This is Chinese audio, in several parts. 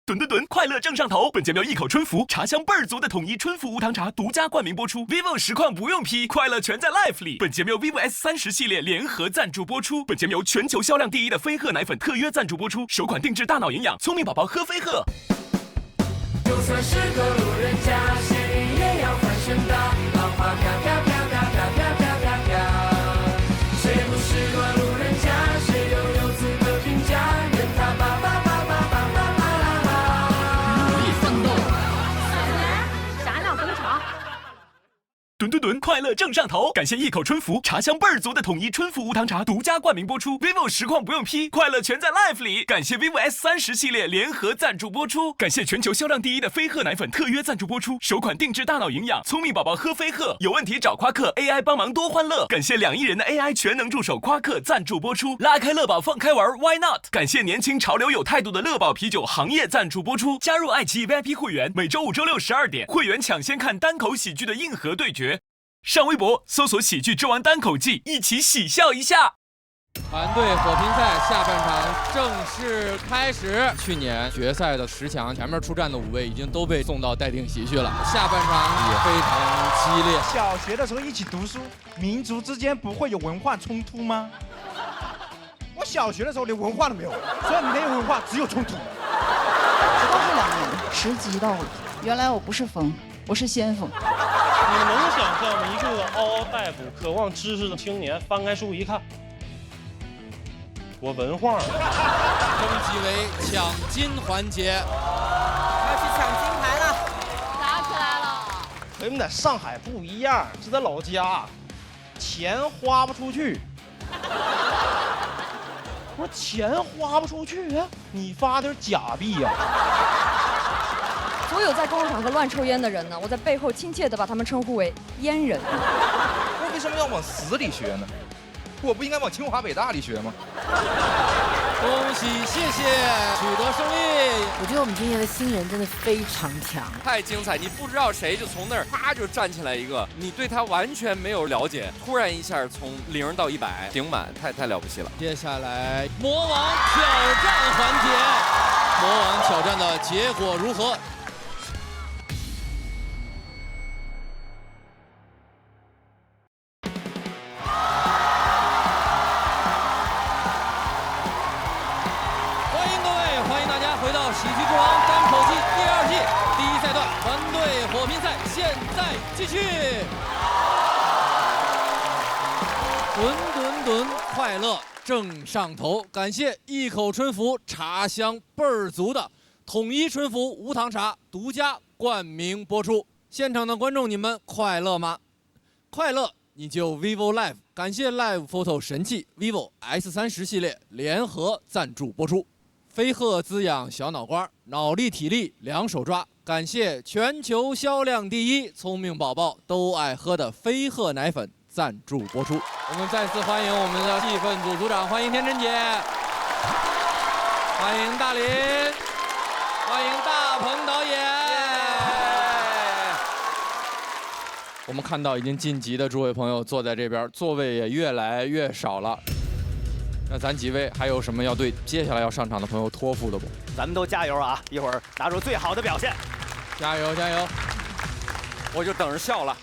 吨吨吨，快乐正上头！本节目由一口春福茶香倍儿足的统一春福无糖茶独家冠名播出。vivo 实况不用 P， 快乐全在 Life 里。本节目由 vivo S30系列联合赞助播出。本节目由全球销量第一的飞鹤奶粉特约赞助播出。首款定制大脑营养，聪明宝宝喝飞鹤。就算是个路人甲，谁也要翻身的。浪花飘飘飘飘飘飘飘飘飘，谁不是个路人甲？谁又有资格评价？任他吧吧吧吧吧吧吧啦啦。努力奋斗。傻鸟工厂。吨吨吨，快乐正上头！感谢一口春福茶香倍儿足的统一春福无糖茶独家冠名播出。vivo 实况不用 P， 快乐全在 Life 里。感谢 vivo S30系列联合赞助播出。感谢全球销量第一的飞鹤奶粉特约赞助播出。首款定制大脑营养，聪明宝宝喝飞鹤，有问题找夸克 AI 帮忙多欢乐。感谢2亿人的 AI 全能助手夸克赞助播出。拉开乐宝放开玩 ，Why not？ 感谢年轻潮流有态度的乐宝啤酒行业赞助播出。加入爱奇艺 VIP 会员，每周5、周6、12点，会员抢先看单口喜剧的硬核对决。上微博搜索喜剧之王单口季，一起喜笑一下。团队火拼赛下半场正式开始。去年决赛的10强，前面出战的5位已经都被送到待定席去了。下半场也非常激烈。小学的时候一起读书，民族之间不会有文化冲突吗？我小学的时候连文化都没有，所以没有文化，只有冲突。直到这2年，10级到了，原来我不是风，我是先锋。你能想象吗？一个嗷嗷待哺、渴望知识的青年，翻开书一看，我文化。升级为抢金环节，要去抢金牌了，打起来了。我们在上海不一样，是在老家，钱花不出去。我说钱花不出去啊，你发点假币呀。所有在公共场合乱抽烟的人呢，我在背后亲切地把他们称呼为烟人。我为什么要往死里学呢？我不应该往清华北大里学吗？恭喜谢谢，取得胜利。我觉得我们今年的新人真的非常强，太精彩！你不知道谁就从那儿啪就站起来一个，你对他完全没有了解，突然一下从0到100顶满，太了不起了。接下来魔王挑战环节，魔王挑战的结果如何？喜剧之王单口季第2季第1赛段团队火拼赛现在继续。吨，快乐正上头！感谢一口春福茶香倍儿足的统一春福无糖茶独家冠名播出。现场的观众，你们快乐吗？快乐你就 vivo Live。感谢 Live Photo 神器 vivo S30系列联合赞助播出。飞鹤滋养小脑瓜，脑力体力两手抓。感谢全球销量第一、聪明宝宝都爱喝的飞鹤奶粉赞助播出。我们再次欢迎我们的气氛组组长，欢迎天真姐，欢迎大林，欢迎大鹏导演。我们看到已经晋级的诸位朋友坐在这边，座位也越来越少了。那咱几位还有什么要对接下来要上场的朋友托付的不？咱们都加油啊！一会儿拿出最好的表现，加油加油！我就等着笑了，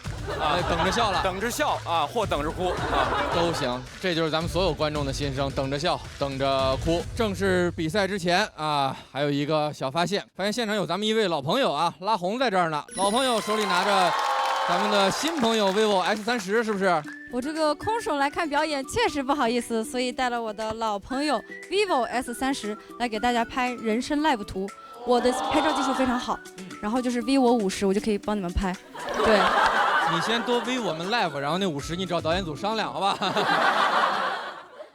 等着笑了，等着笑啊，或等着哭啊，都行。这就是咱们所有观众的心声，等着笑，等着哭。正式比赛之前啊，还有一个小发现，发现现场有咱们一位老朋友啊，拉红在这儿呢。老朋友手里拿着咱们的新朋友 vivo S30，是不是？我这个空手来看表演确实不好意思，所以带了我的老朋友 vivo S30来给大家拍人生 live 图。我的拍照技术非常好，然后就是 vivo 50，我就可以帮你们拍。对，你先多 v 我们 live， 然后那50你找导演组商量，好吧？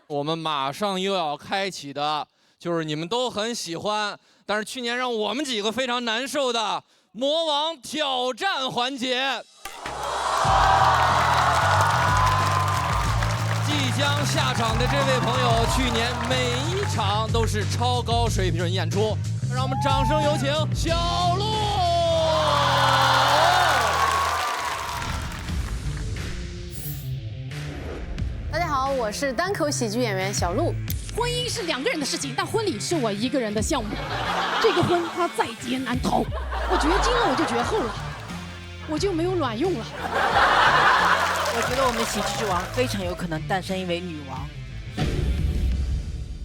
我们马上又要开启的，就是你们都很喜欢，但是去年让我们几个非常难受的魔王挑战环节。即将下场的这位朋友，去年每一场都是超高水平演出，让我们掌声有请小鹿。大家好，我是单口喜剧演员小鹿。婚姻是2个人的事情，但婚礼是我1个人的项目。这个婚它在劫难逃，我绝经了我就绝后了，我就没有卵用了。我觉得我们喜剧之王非常有可能诞生一位女王。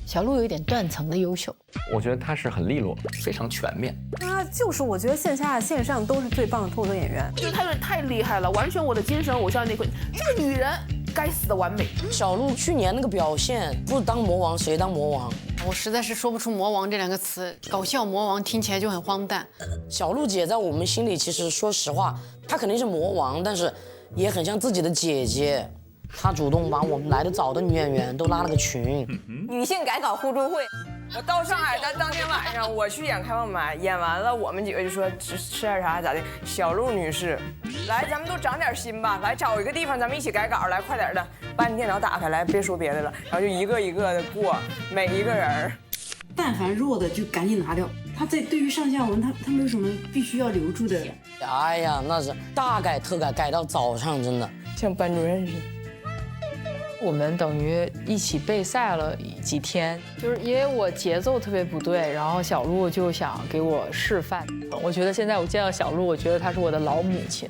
小鹿有一点断层的优秀，我觉得他是很利落，非常全面。他就是我觉得线下线上都是最棒的脱口秀演员。我觉得他有点太厉害了，完全我的精神偶像那块。这个女人该死的完美。小鹿去年那个表现，不当魔王谁当魔王？我实在是说不出魔王这2个词，搞笑魔王听起来就很荒诞。小鹿姐在我们心里，其实说实话，她肯定是魔王，但是也很像自己的姐姐。她主动把我们来的早的女演员都拉了个群。女性改稿互助会。我到上海，当天晚上我去演开放麦，演完了，我们几个就说吃点啥咋的。小鹿女士，来，咱们都长点心吧，来找一个地方，咱们一起改稿，来快点的，把你电脑打开，来，别说别的了，然后就一个一个的过每一个人。但凡弱的就赶紧拿掉。他在对于上下文，他没有什么必须要留住的。哎呀，那是大改特改，改到早上，真的像班主任似的。我们等于一起备赛了几天，就是因为我节奏特别不对，然后小鹿就想给我示范。我觉得现在我见到小鹿，我觉得她是我的老母亲。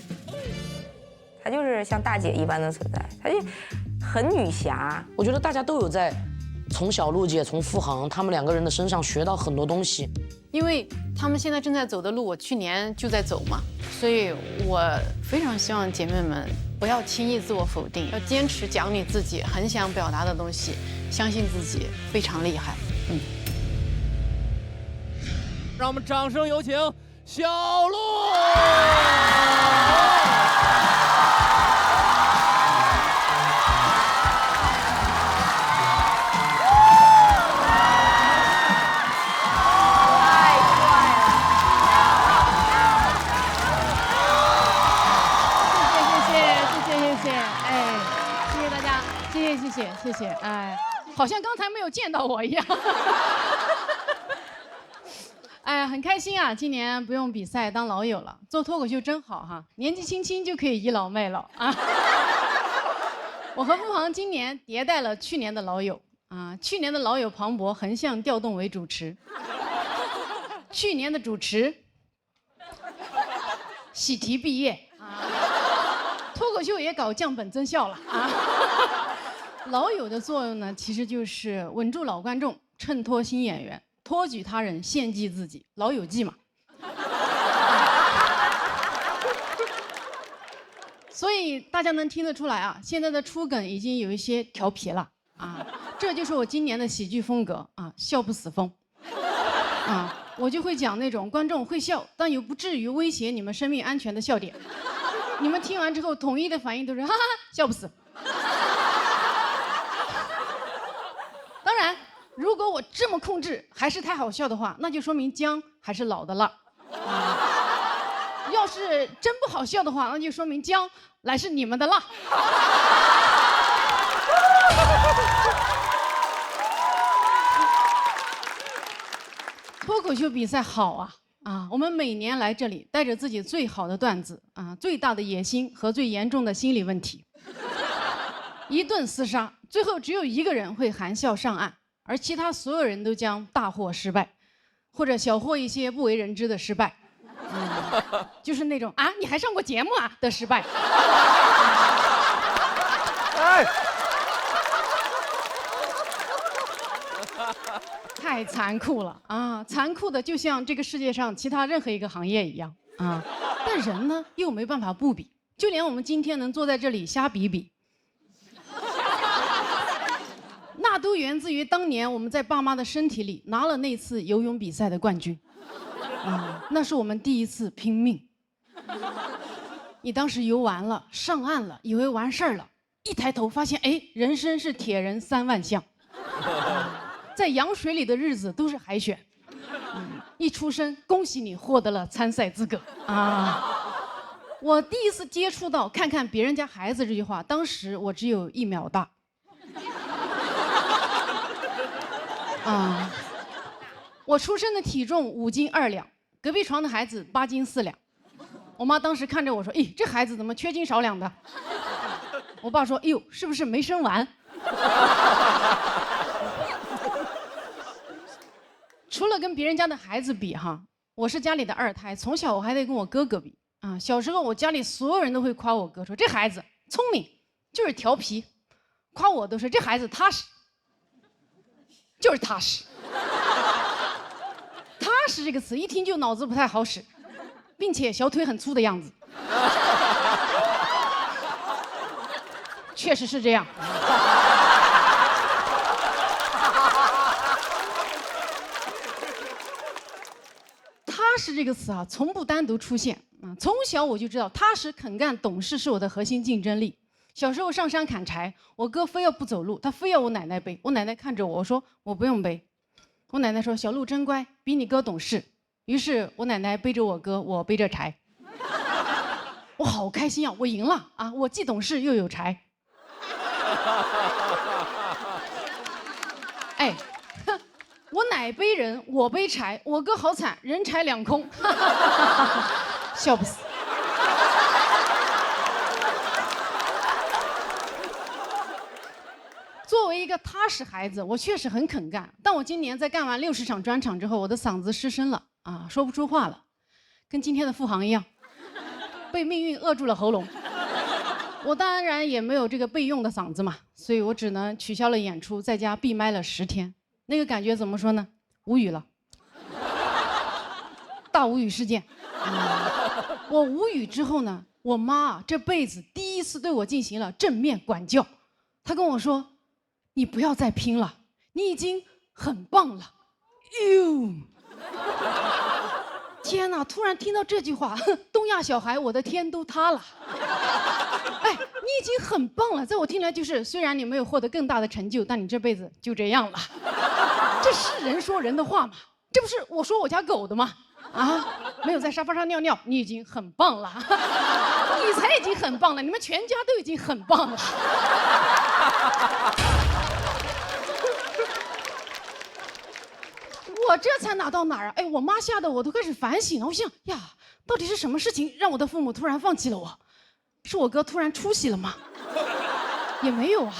她就是像大姐一般的存在，她就很女侠。我觉得大家都有在从小鹿姐、从付航他们2个人的身上学到很多东西。因为他们现在正在走的路，我去年就在走嘛，所以我非常希望姐妹们不要轻易自我否定，要坚持讲你自己很想表达的东西，相信自己非常厉害。让我们掌声有请小鹿。谢谢，哎，好像刚才没有见到我一样。哎，很开心啊！今年不用比赛当老友了，做脱口秀真好哈，年纪轻轻就可以倚老卖老啊。我和付航今年迭代了去年的老友啊，去年的老友庞博横向调动为主持，去年的主持喜提毕业啊，脱口秀也搞降本增效了啊。老友的作用呢，其实就是稳住老观众，衬托新演员，托举他人，献祭自己，老友记嘛。所以大家能听得出来啊，现在的出梗已经有一些调皮了啊，这就是我今年的喜剧风格啊，笑不死风啊，我就会讲那种观众会笑，但又不至于威胁你们生命安全的笑点，你们听完之后统一的反应都是哈哈笑不死。当然，如果我这么控制还是太好笑的话，那就说明姜还是老的辣。要是真不好笑的话，那就说明姜乃是你们的辣。脱口秀比赛好啊！我们每年来这里，带着自己最好的段子啊，最大的野心和最严重的心理问题，一顿厮杀，最后只有一个人会含笑上岸，而其他所有人都将大获失败，或者小获一些不为人知的失败。就是那种啊，你还上过节目啊的失败。哎，太残酷了啊！残酷的就像这个世界上其他任何一个行业一样啊。但人呢，又没办法不比，就连我们今天能坐在这里瞎比比，那都源自于当年我们在爸妈的身体里拿了那次游泳比赛的冠军。那是我们第一次拼命。你当时游完了，上岸了，以为完事儿了，一抬头发现，哎，人生是铁人3万项。在羊水里的日子都是海选。一出生，恭喜你获得了参赛资格啊！我第一次接触到看看别人家孩子这句话，当时我只有1秒大。啊！我出生的体重5斤2两，隔壁床的孩子8斤4两。我妈当时看着我说：“咦，这孩子怎么缺斤少两的？”我爸说：“哎呦，是不是没生完？”除了跟别人家的孩子比哈，我是家里的二胎，从小我还得跟我哥哥比啊。小时候我家里所有人都会夸我哥，说这孩子聪明，就是调皮，夸我都说这孩子踏实，就是踏实。踏实这个词一听就脑子不太好使，并且小腿很粗的样子。确实是这样。踏实这个词啊，从不单独出现啊。从小我就知道，踏实肯干懂事是我的核心竞争力。小时候上山砍柴，我哥非要不走路，他非要我奶奶背。我奶奶看着我，我说我不用背。我奶奶说小鹿真乖，比你哥懂事。于是我奶奶背着我哥，我背着柴。我好开心啊！我赢了啊！我既懂事又有柴。哎，我奶背人，我背柴，我哥好惨，人财两空，笑不死。作为一个踏实孩子，我确实很肯干。但我今年在干完60场专场之后，我的嗓子失声了啊，说不出话了，跟今天的付航一样，被命运扼住了喉咙。我当然也没有这个备用的嗓子嘛，所以我只能取消了演出，在家闭麦了10天。那个感觉怎么说呢？无语了，大无语事件。我无语之后呢，我妈这辈子第一次对我进行了正面管教。她跟我说：“你不要再拼了，你已经很棒了。”哟，天哪！突然听到这句话，东亚小孩，我的天都塌了。哎，你已经很棒了，在我听来就是，虽然你没有获得更大的成就，但你这辈子就这样了。这是人说人的话吗？这不是我说我家狗的吗？啊，没有在沙发上尿尿，你已经很棒了。你才已经很棒了，你们全家都已经很棒了。我这才哪到哪儿啊？哎，我妈吓得我都开始反省了。我想呀，到底是什么事情让我的父母突然放弃了我？是我哥突然出息了吗？也没有啊。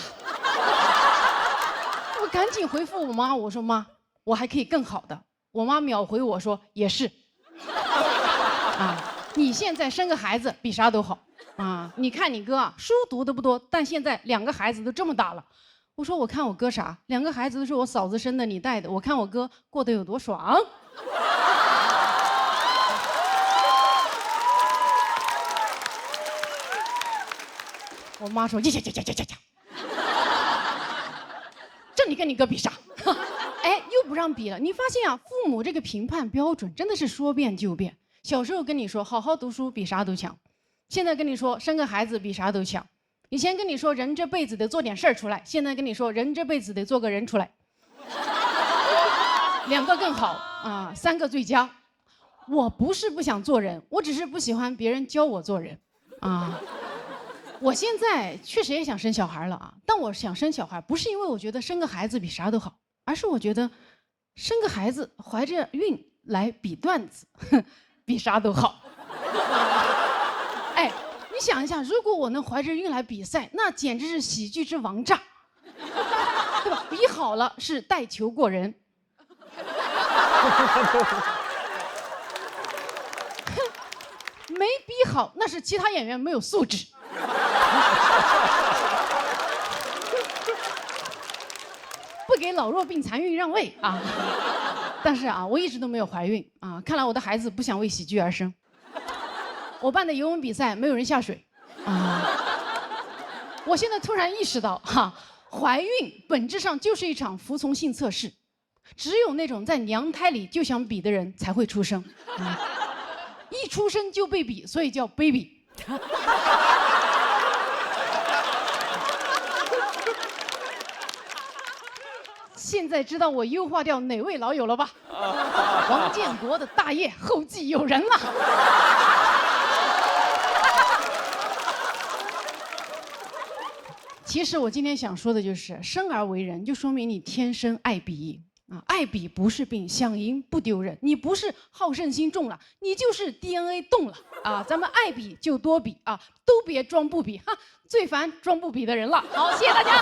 我赶紧回复我妈，我说妈，我还可以更好的。我妈秒回我说也是。啊，你现在生个孩子比啥都好啊！你看你哥啊，书读的不多，但现在2个孩子都这么大了。我说我看我哥啥？2个孩子都是我嫂子生的，你带的。我看我哥过得有多爽。我妈说：“呀，这你跟你哥比啥？”哎，又不让比了。你发现啊，父母这个评判标准真的是说变就变。小时候跟你说好好读书比啥都强，现在跟你说生个孩子比啥都强。以前跟你说人这辈子得做点事儿出来，现在跟你说人这辈子得做个人出来。2个更好啊，3个最佳。我不是不想做人，我只是不喜欢别人教我做人啊。我现在确实也想生小孩了啊，但我想生小孩不是因为我觉得生个孩子比啥都好，而是我觉得生个孩子怀着孕来比段子比啥都好。哎，你想一下，如果我能怀着孕来比赛，那简直是喜剧之王炸，对吧？比好了是带球过人，没比好那是其他演员没有素质。不给老弱病残孕让位啊！但是啊，我一直都没有怀孕啊，看来我的孩子不想为喜剧而生。我办的游泳比赛没有人下水啊！我现在突然意识到哈，怀孕本质上就是一场服从性测试，只有那种在娘胎里就想比的人才会出生啊！一出生就被比，所以叫 baby。现在知道我优化掉哪位老友了吧？王建国的大业后继有人了。其实我今天想说的就是，生而为人，就说明你天生爱比啊，爱比不是病，想赢不丢人。你不是好胜心重了，你就是 DNA 动了啊！咱们爱比就多比啊，都别装不比哈，最烦装不比的人了。好，谢谢大家。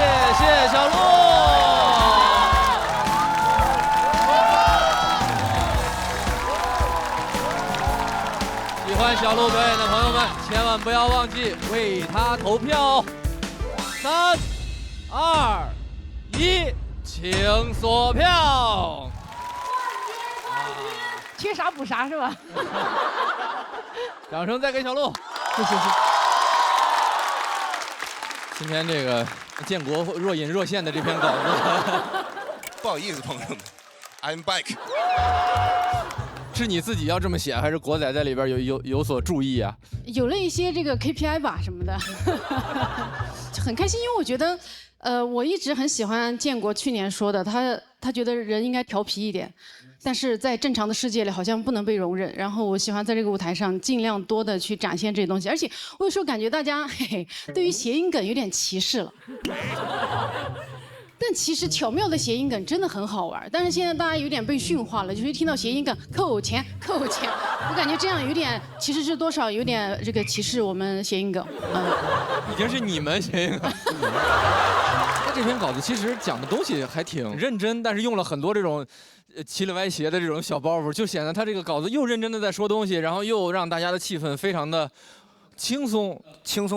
耶谢小鹿。喜欢小鹿表演的朋友们，千万不要忘记为他投票。3、2、1，请锁票。缺啥补啥是吧？掌声再给小鹿。谢谢。今天这个建国若隐若现的这篇稿子，不好意思，朋友们 ，I'm back。是你自己要这么写，还是国仔在里边有所注意啊？有了一些这个 KPI 吧什么的，很开心，因为我觉得，我一直很喜欢建国去年说的，他觉得人应该调皮一点。但是在正常的世界里好像不能被容忍，然后我喜欢在这个舞台上尽量多的去展现这些东西，而且我有时候感觉大家对于谐音梗有点歧视了，但其实巧妙的谐音梗真的很好玩，但是现在大家有点被驯化了，就是一听到谐音梗扣钱，我感觉这样有点其实是多少有点这个歧视我们谐音梗，已经是你们谐音梗。他这篇稿子其实讲的东西还挺认真，但是用了很多这种奇了歪斜的这种小包袱，就显得他这个稿子又认真的在说东西，然后又让大家的气氛非常的轻松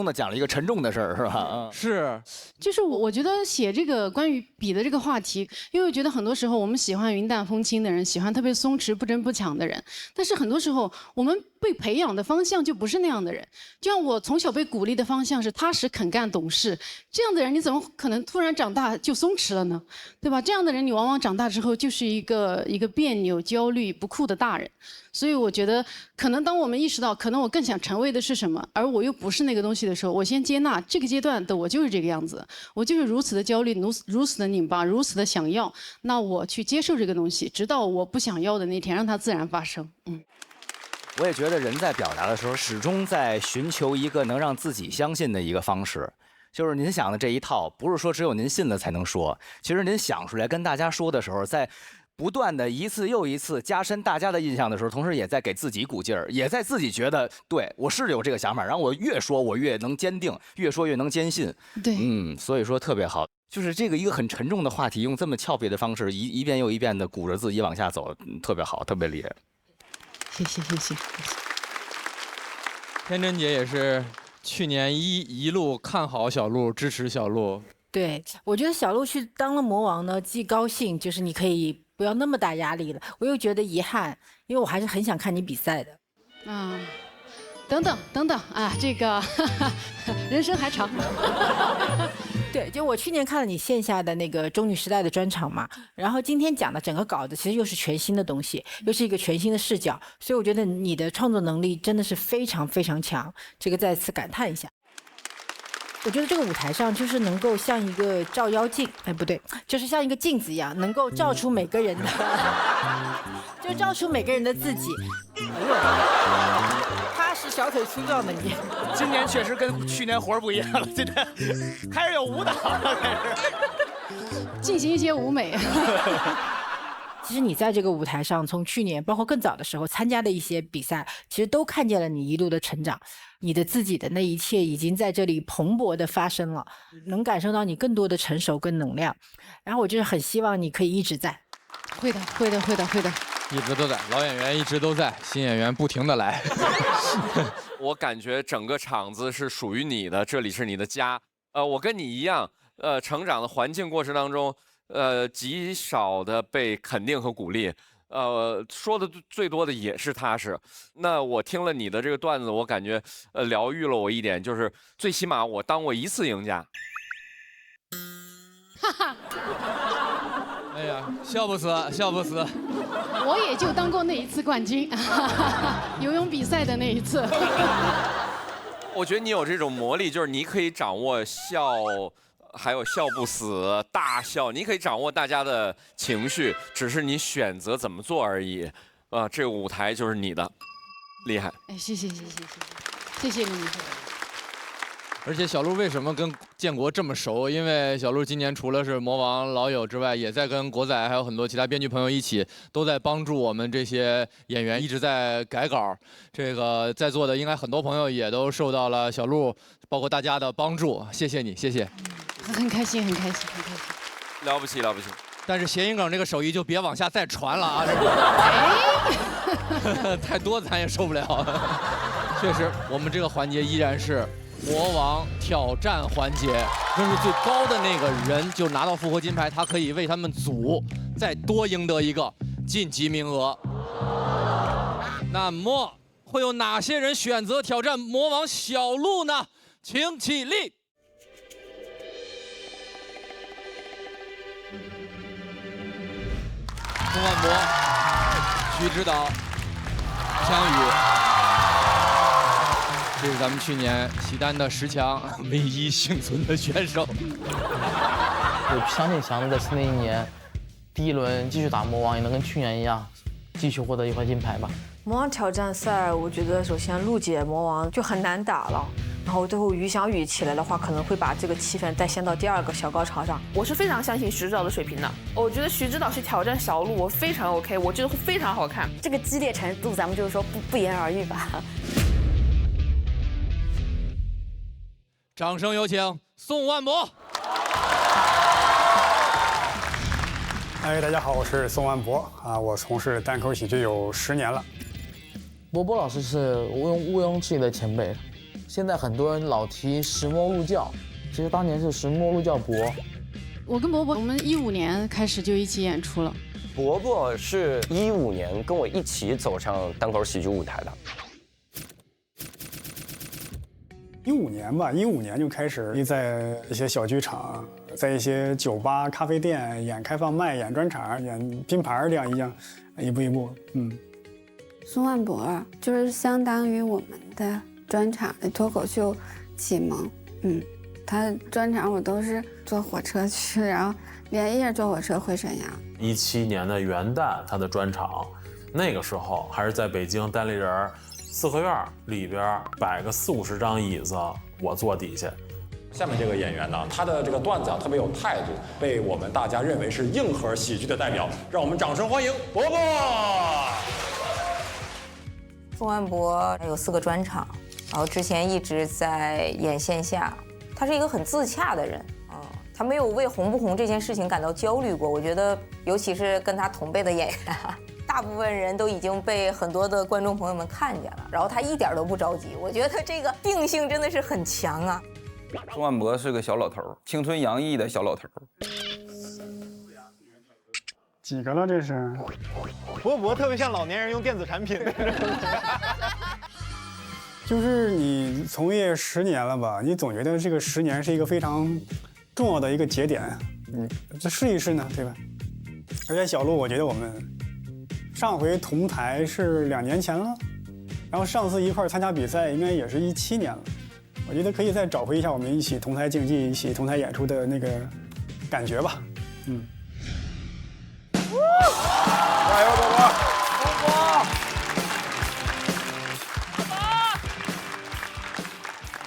的讲了一个沉重的事儿，是吧？是，就是我觉得写这个关于笔的这个话题，因为我觉得很多时候我们喜欢云淡风轻的人，喜欢特别松弛不争不抢的人，但是很多时候我们被培养的方向就不是那样的人。就像我从小被鼓励的方向是踏实肯干懂事，这样的人你怎么可能突然长大就松弛了呢？对吧？这样的人你往往长大之后就是一个别扭、焦虑、不酷的大人。所以我觉得，可能当我们意识到，可能我更想成为的是什么，而我又不是那个东西的时候，我先接纳这个阶段的我就是这个样子，我就是如此的焦虑，如此的拧巴，如此的想要，那我去接受这个东西，直到我不想要的那天，让它自然发生。我也觉得人在表达的时候，始终在寻求一个能让自己相信的一个方式。就是您想的这一套，不是说只有您信了才能说。其实您想出来跟大家说的时候，在不断的一次又一次加深大家的印象的时候，同时也在给自己鼓劲儿，也在自己觉得对我是有这个想法，然后我越说我越能坚定，越说越能坚信。对，所以说特别好。就是这个一个很沉重的话题，用这么俏皮的方式，一遍又一遍的鼓着自己往下走，特别好，特别厉害。谢谢。天真姐也是去年一路看好小鹿，支持小鹿。对，我觉得小鹿去当了魔王呢，既高兴，就是你可以不要那么大压力了，我又觉得遗憾，因为我还是很想看你比赛的。等等啊，这个人生还长。对，就我去年看了你线下的那个中女时代的专场嘛，然后今天讲的整个稿子其实又是全新的东西，又是一个全新的视角，所以我觉得你的创作能力真的是非常非常强，这个再次感叹一下。我觉得这个舞台上就是能够像一个照妖镜，不对，就是像一个镜子一样，能够照出每个人的，就照出每个人的自己。他是小腿粗壮的你，今年确实跟去年活儿不一样了，今天开始有舞蹈了，开始进行一些舞美。其实你在这个舞台上，从去年包括更早的时候参加的一些比赛，其实都看见了你一路的成长，你的自己的那一切已经在这里蓬勃的发生了，能感受到你更多的成熟跟能量。然后我就是很希望你可以一直在。会的。一直都在，老演员一直都在，新演员不停的来。我感觉整个场子是属于你的，这里是你的家。我跟你一样，成长的环境过程当中，极少的被肯定和鼓励。说的最多的也是踏实。那我听了你的这个段子，我感觉疗愈了我一点，就是最起码我当过一次赢家。哎呀，笑不死。我也就当过那一次冠军，游泳比赛的那一次。我觉得你有这种魔力，就是你可以掌握笑，还有笑不死、大笑，你可以掌握大家的情绪，只是你选择怎么做而已。这个舞台就是你的，厉害。谢谢你。而且小鹿为什么跟建国这么熟，因为小鹿今年除了是魔王老友之外，也在跟国仔还有很多其他编剧朋友一起，都在帮助我们这些演员，一直在改稿。这个在座的应该很多朋友也都受到了小鹿，包括大家的帮助，谢谢你，谢谢。很开心，很开心，很开心。了不起，了不起。但是谐音梗这个手艺就别往下再传了啊！太多咱也受不了。确实，我们这个环节依然是魔王挑战环节，分数最高的那个人就拿到复活金牌，他可以为他们组再多赢得一个晋级名额。那么会有哪些人选择挑战魔王小鹿呢？请起立。宋万博、徐指导、枪宇，这是咱们去年西单的10强唯一幸存的选手。我相信祥子在新的一年第1轮继续打魔王，也能跟去年一样，继续获得1块金牌吧。魔王挑战赛，我觉得首先陆姐魔王就很难打了。然后最后于翔宇起来的话，可能会把这个气氛带掀到第2个小高潮上。我是非常相信徐指导的水平的，我觉得徐指导去挑战小鹿，我非常 OK， 我觉得会非常好看。这个激烈程度，咱们就是说不言而喻吧。掌声有请宋万博。哎，大家好，我是宋万博啊，我从事单口喜剧有10年了。博博老师是毋庸置疑的前辈。现在很多人老提石墨入教，其实当年是石墨入教博。我跟博博，我们15年开始就一起演出了。伯伯是15年跟我一起走上单口喜剧舞台的。15年吧，15年就开始在一些小剧场，在一些酒吧、咖啡店演开放麦、演专场、演拼盘这样一步一步。宋万博就是相当于我们的专场脱口秀启蒙。他专场我都是坐火车去，然后连夜坐火车回沈阳。17年的元旦，他的专场，那个时候还是在北京单立人4合院里边摆个40-50张椅子，我坐底下。下面这个演员呢，他的这个段子特别有态度，被我们大家认为是硬核喜剧的代表，让我们掌声欢迎伯伯。宋万博有4个专场，然后之前一直在演线下。他是一个很自洽的人他没有为红不红这件事情感到焦虑过。我觉得，尤其是跟他同辈的演员，大部分人都已经被很多的观众朋友们看见了，然后他一点都不着急。我觉得这个定性真的是很强啊。宋万博是个小老头，青春洋溢的小老头。几个了这是？博博特别像老年人用电子产品。就是你从业10年了吧，你总觉得这个10年是一个非常重要的一个节点，这试一试呢，对吧？而且小鹿，我觉得我们上回同台是2年前了，然后上次一块参加比赛应该也是17年了，我觉得可以再找回一下我们一起同台竞技、一起同台演出的那个感觉吧。加油，伯伯！伯伯！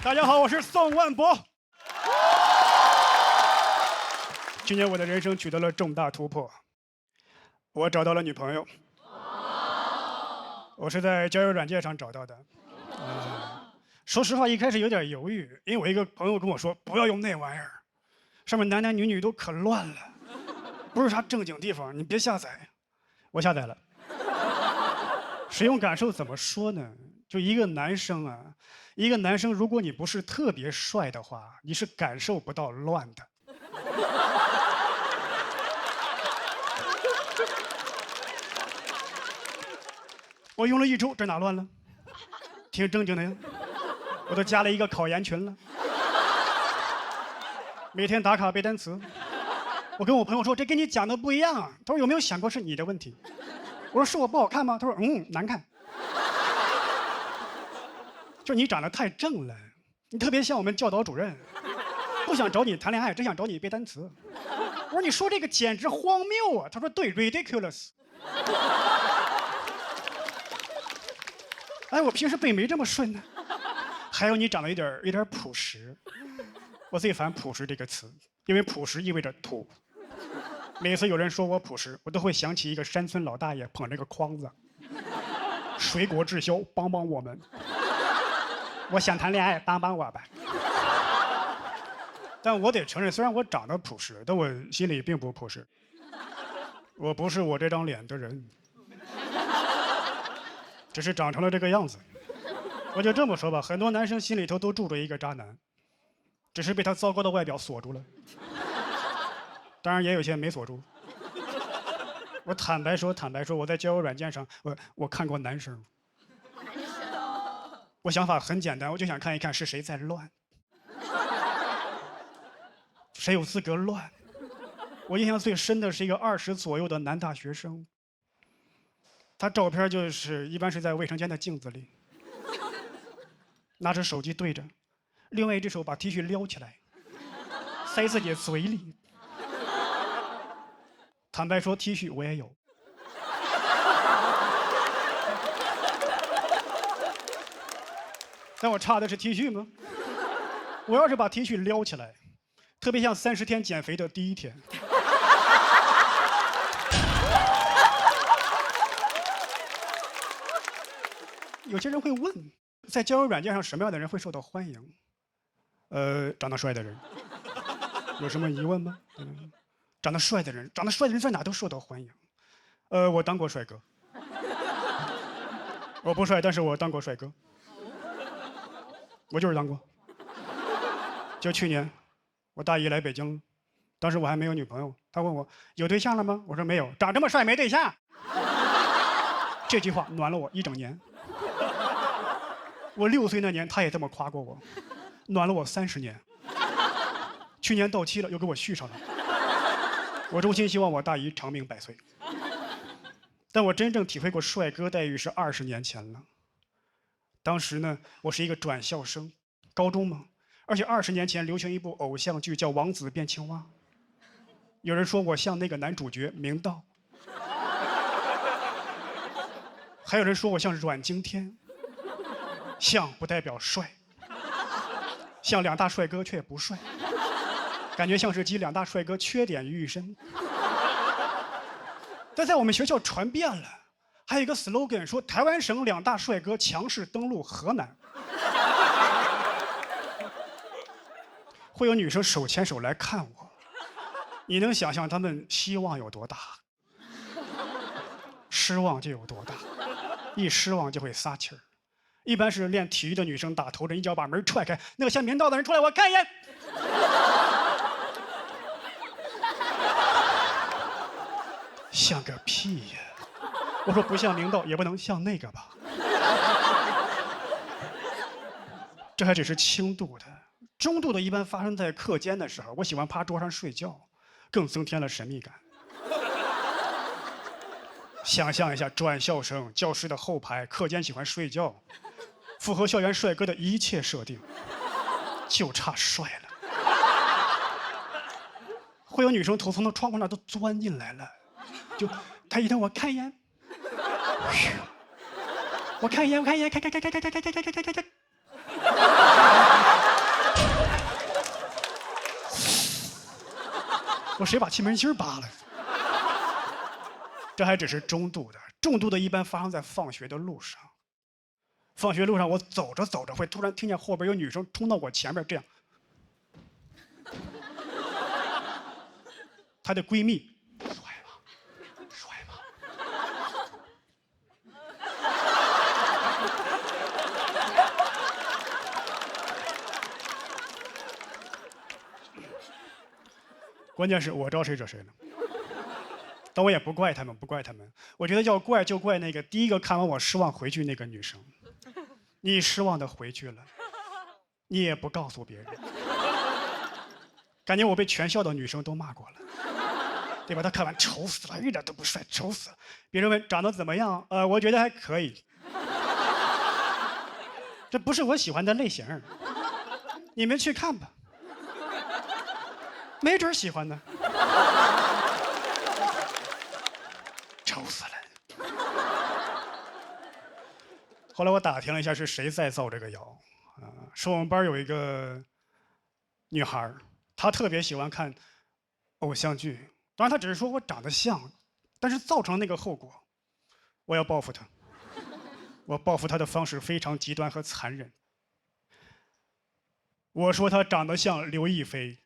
大家好，我是宋万博。今年我的人生取得了重大突破，我找到了女朋友。我是在交友软件上找到的。说实话，一开始有点犹豫，因为我一个朋友跟我说不要用那玩意儿，上面男男女女都可乱了，不是啥正经地方，你别下载。我下载了。使用感受怎么说呢？就一个男生啊，一个男生，如果你不是特别帅的话，你是感受不到乱的。我用了1周，这哪乱了？挺正经的呀。我都加了一个考研群了，每天打卡背单词。我跟我朋友说，这跟你讲的不一样啊。他说有没有想过是你的问题？我说是我不好看吗？他说难看。就你长得太正了，你特别像我们教导主任，不想找你谈恋爱，只想找你背单词。我说你说这个简直荒谬啊！他说对 ，ridiculous。哎，我平时背没这么顺呢。还有你长得有点朴实。我最烦朴实这个词，因为朴实意味着土。每次有人说我朴实，我都会想起一个山村老大爷捧着个筐子，水果滞销，帮帮我们。我想谈恋爱，帮帮我吧。但我得承认，虽然我长得朴实，但我心里并不朴实。我不是我这张脸的人，只是长成了这个样子。我就这么说吧，很多男生心里头都住着一个渣男，只是被他糟糕的外表锁住了。当然也有些没锁住。我坦白说，我在交友软件上，我看过男生。我想法很简单，我就想看一看是谁在乱，谁有资格乱。我印象最深的是一个20左右的男大学生，他照片就是一般是在卫生间的镜子里，拿着手机对着，另外一只手把 T 恤撩起来，塞自己嘴里。坦白说 ，T 恤我也有。但我差的是 T 恤吗？我要是把 T 恤撩起来，特别像30天减肥的第1天。有些人会问，在交友软件上什么样的人会受到欢迎？长得帅的人，有什么疑问吗？长得帅的人在哪都受到欢迎。我当过帅哥，我不帅，但是我当过帅哥，我就是当过。就去年，我大姨来北京了，当时我还没有女朋友，她问我有对象了吗？我说没有，长这么帅没对象。这句话暖了我1整年。我6岁那年，她也这么夸过我，暖了我30年。去年到期了，又给我续上了。我衷心希望我大姨长命百岁。但我真正体会过帅哥待遇是20年前了。当时呢，我是一个转校生，高中嘛，而且20年前流行一部偶像剧叫《王子变青蛙》，有人说我像那个男主角明道，还有人说我像阮经天。像不代表帅，像2大帅哥却不帅，感觉像是集2大帅哥缺点于一身。但在我们学校传遍了，还有一个 slogan 说台湾省2大帅哥强势登陆河南，会有女生手牵手来看我，你能想象他们希望有多大，失望就有多大，一失望就会撒气儿。一般是练体育的女生打头阵，一脚把门踹开，那个像明道的人出来，我看一眼。像个屁呀！我说不像明道，也不能像那个吧。这还只是轻度的，中度的一般发生在课间的时候，我喜欢趴桌上睡觉，更增添了神秘感。想象一下，转校生，教室的后排，课间喜欢睡觉，符合校园帅哥的一切设定，就差帅了。会有女生头从那窗户那都钻进来了，就他一瞪我看一眼，我看一眼，看。我谁把气门芯扒了？这还只是中度的，重度的一般发生在放学的路上。放学路上，我走着走着会突然听见后边有女生冲到我前面，这样。她的闺蜜，帅吗？关键是我招谁惹谁了。但我也不怪他们，我觉得要怪就怪那个第一个看完我失望回去那个女生。你失望的回去了，你也不告诉别人，感觉我被全校的女生都骂过了，对吧？她看完丑死了，一点都不帅，丑死了。别人问长得怎么样，我觉得还可以。这不是我喜欢的类型，你们去看吧，没准喜欢呢。丑死了。后来我打听了一下是谁在造这个谣，说我们班有一个女孩，她特别喜欢看偶像剧。当然，她只是说我长得像，但是造成那个后果，我要报复她。我报复她的方式非常极端和残忍。我说她长得像刘亦菲。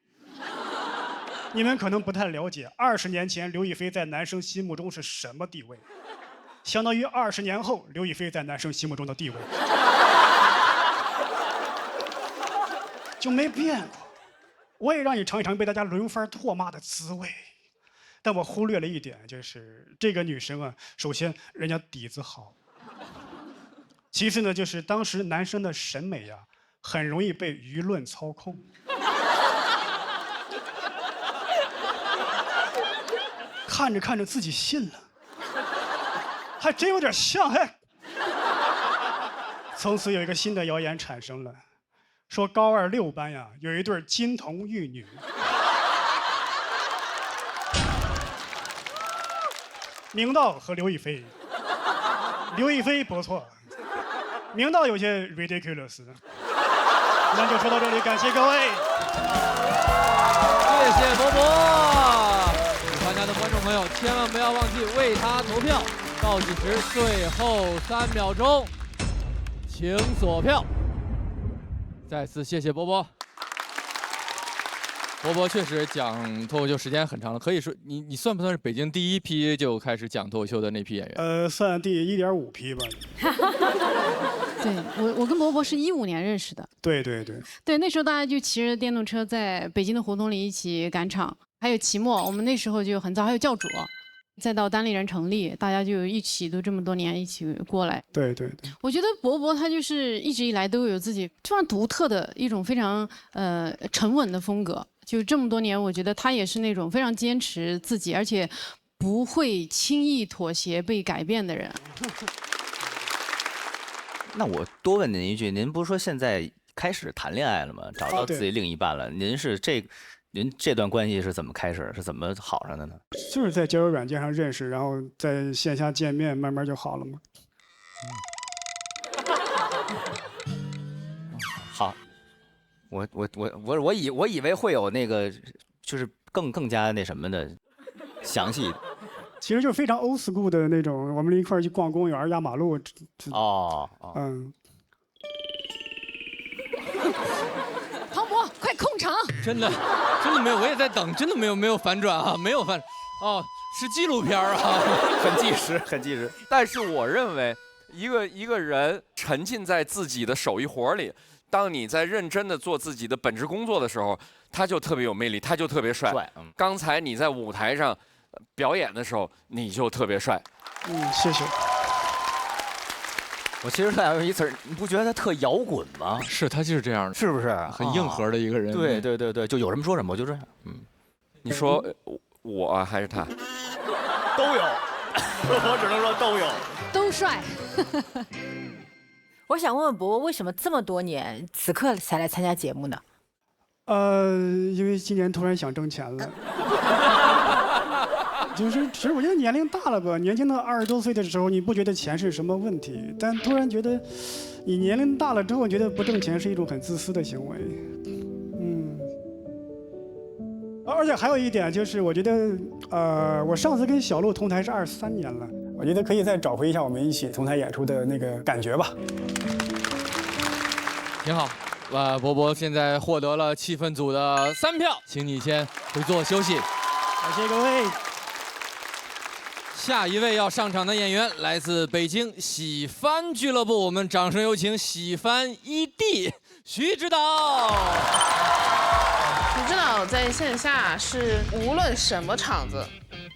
你们可能不太了解，20年前刘亦菲在男生心目中是什么地位，相当于20年后刘亦菲在男生心目中的地位就没变过。我也让你尝一尝被大家轮番唾骂的滋味，但我忽略了一点，就是这个女生啊，首先人家底子好，其次呢，就是当时男生的审美呀，很容易被舆论操控。看着看着自己信了，还真有点像哎。从此有一个新的谣言产生了，说高2、6班呀有一对金童玉女，明道和刘亦菲。刘亦菲不错，明道有些 ridiculous。那就说到这里，感谢各位，谢谢伯伯。参加的观众朋友，千万不要忘记为他投票。倒计时最后3秒钟，请锁票。再次谢谢波波。波波确实讲脱口秀时间很长了，可以说你算不算是北京第一批就开始讲脱口秀的那批演员？算第1.5批吧。对，我跟伯伯是15年认识的。对，那时候大家就骑着电动车在北京的胡同里一起赶场。还有期末，我们那时候就很早，还有教主，再到单立人成立，大家就一起都这么多年一起过来。对。我觉得伯伯他就是一直以来都有自己非常独特的一种非常沉稳的风格。就这么多年，我觉得他也是那种非常坚持自己，而且不会轻易妥协、被改变的人。那我多问您一句，您不是说现在开始谈恋爱了吗？找到自己另一半了？您这段关系是怎么开始？是怎么好上的呢？就是在交友软件上认识，然后在线下见面，慢慢就好了嘛。好，我以为会有那个，就是更加那什么的详细。其实就是非常 old school 的那种，我们一块儿去逛公园、压马路。庞博，快控场！真的没有，我也在等，真的没有反转啊，没有反哦，是纪录片啊，很纪实。但是我认为，一个人沉浸在自己的手艺活里，当你在认真的做自己的本职工作的时候，他就特别有魅力，他就特别帅。刚才你在舞台上表演的时候，你就特别帅。谢谢。我其实特想用一词儿，你不觉得他特摇滚吗？是，他就是这样的，是不是？很硬核的一个人。对，就有什么说什么，我就这样。你说我还是他？都有，我只能说都有，都帅。我想问问伯伯，为什么这么多年此刻才来参加节目呢？因为今年突然想挣钱了。就是其实我觉得年龄大了吧，年轻的20多岁的时候，你不觉得钱是什么问题，但突然觉得你年龄大了之后，觉得不挣钱是一种很自私的行为。而且还有一点就是，我觉得我上次跟小鹿同台是23年了，我觉得可以再找回一下我们一起同台演出的那个感觉吧。挺好。伯伯现在获得了气氛组的3票，请你先回座休息。感谢各位。下一位要上场的演员来自北京喜番俱乐部，我们掌声有请喜番ED徐指导。徐指导在线下是无论什么场子，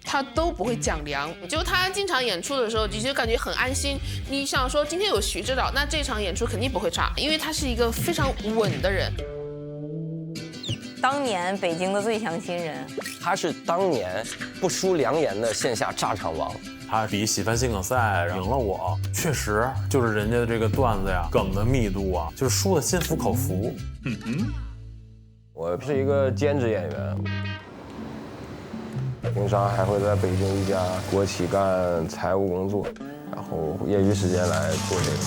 他都不会讲凉。就他经常演出的时候，你就感觉很安心。你想说今天有徐指导，那这场演出肯定不会差，因为他是一个非常稳的人。当年北京的最强新人，他是当年不输良言的线下炸场王。他比喜番新梗赛赢了我，确实就是人家的这个段子呀，梗的密度啊，就是说的心服口服。我是一个兼职演员，平常还会在北京一家国企干财务工作，然后业余时间来做这个。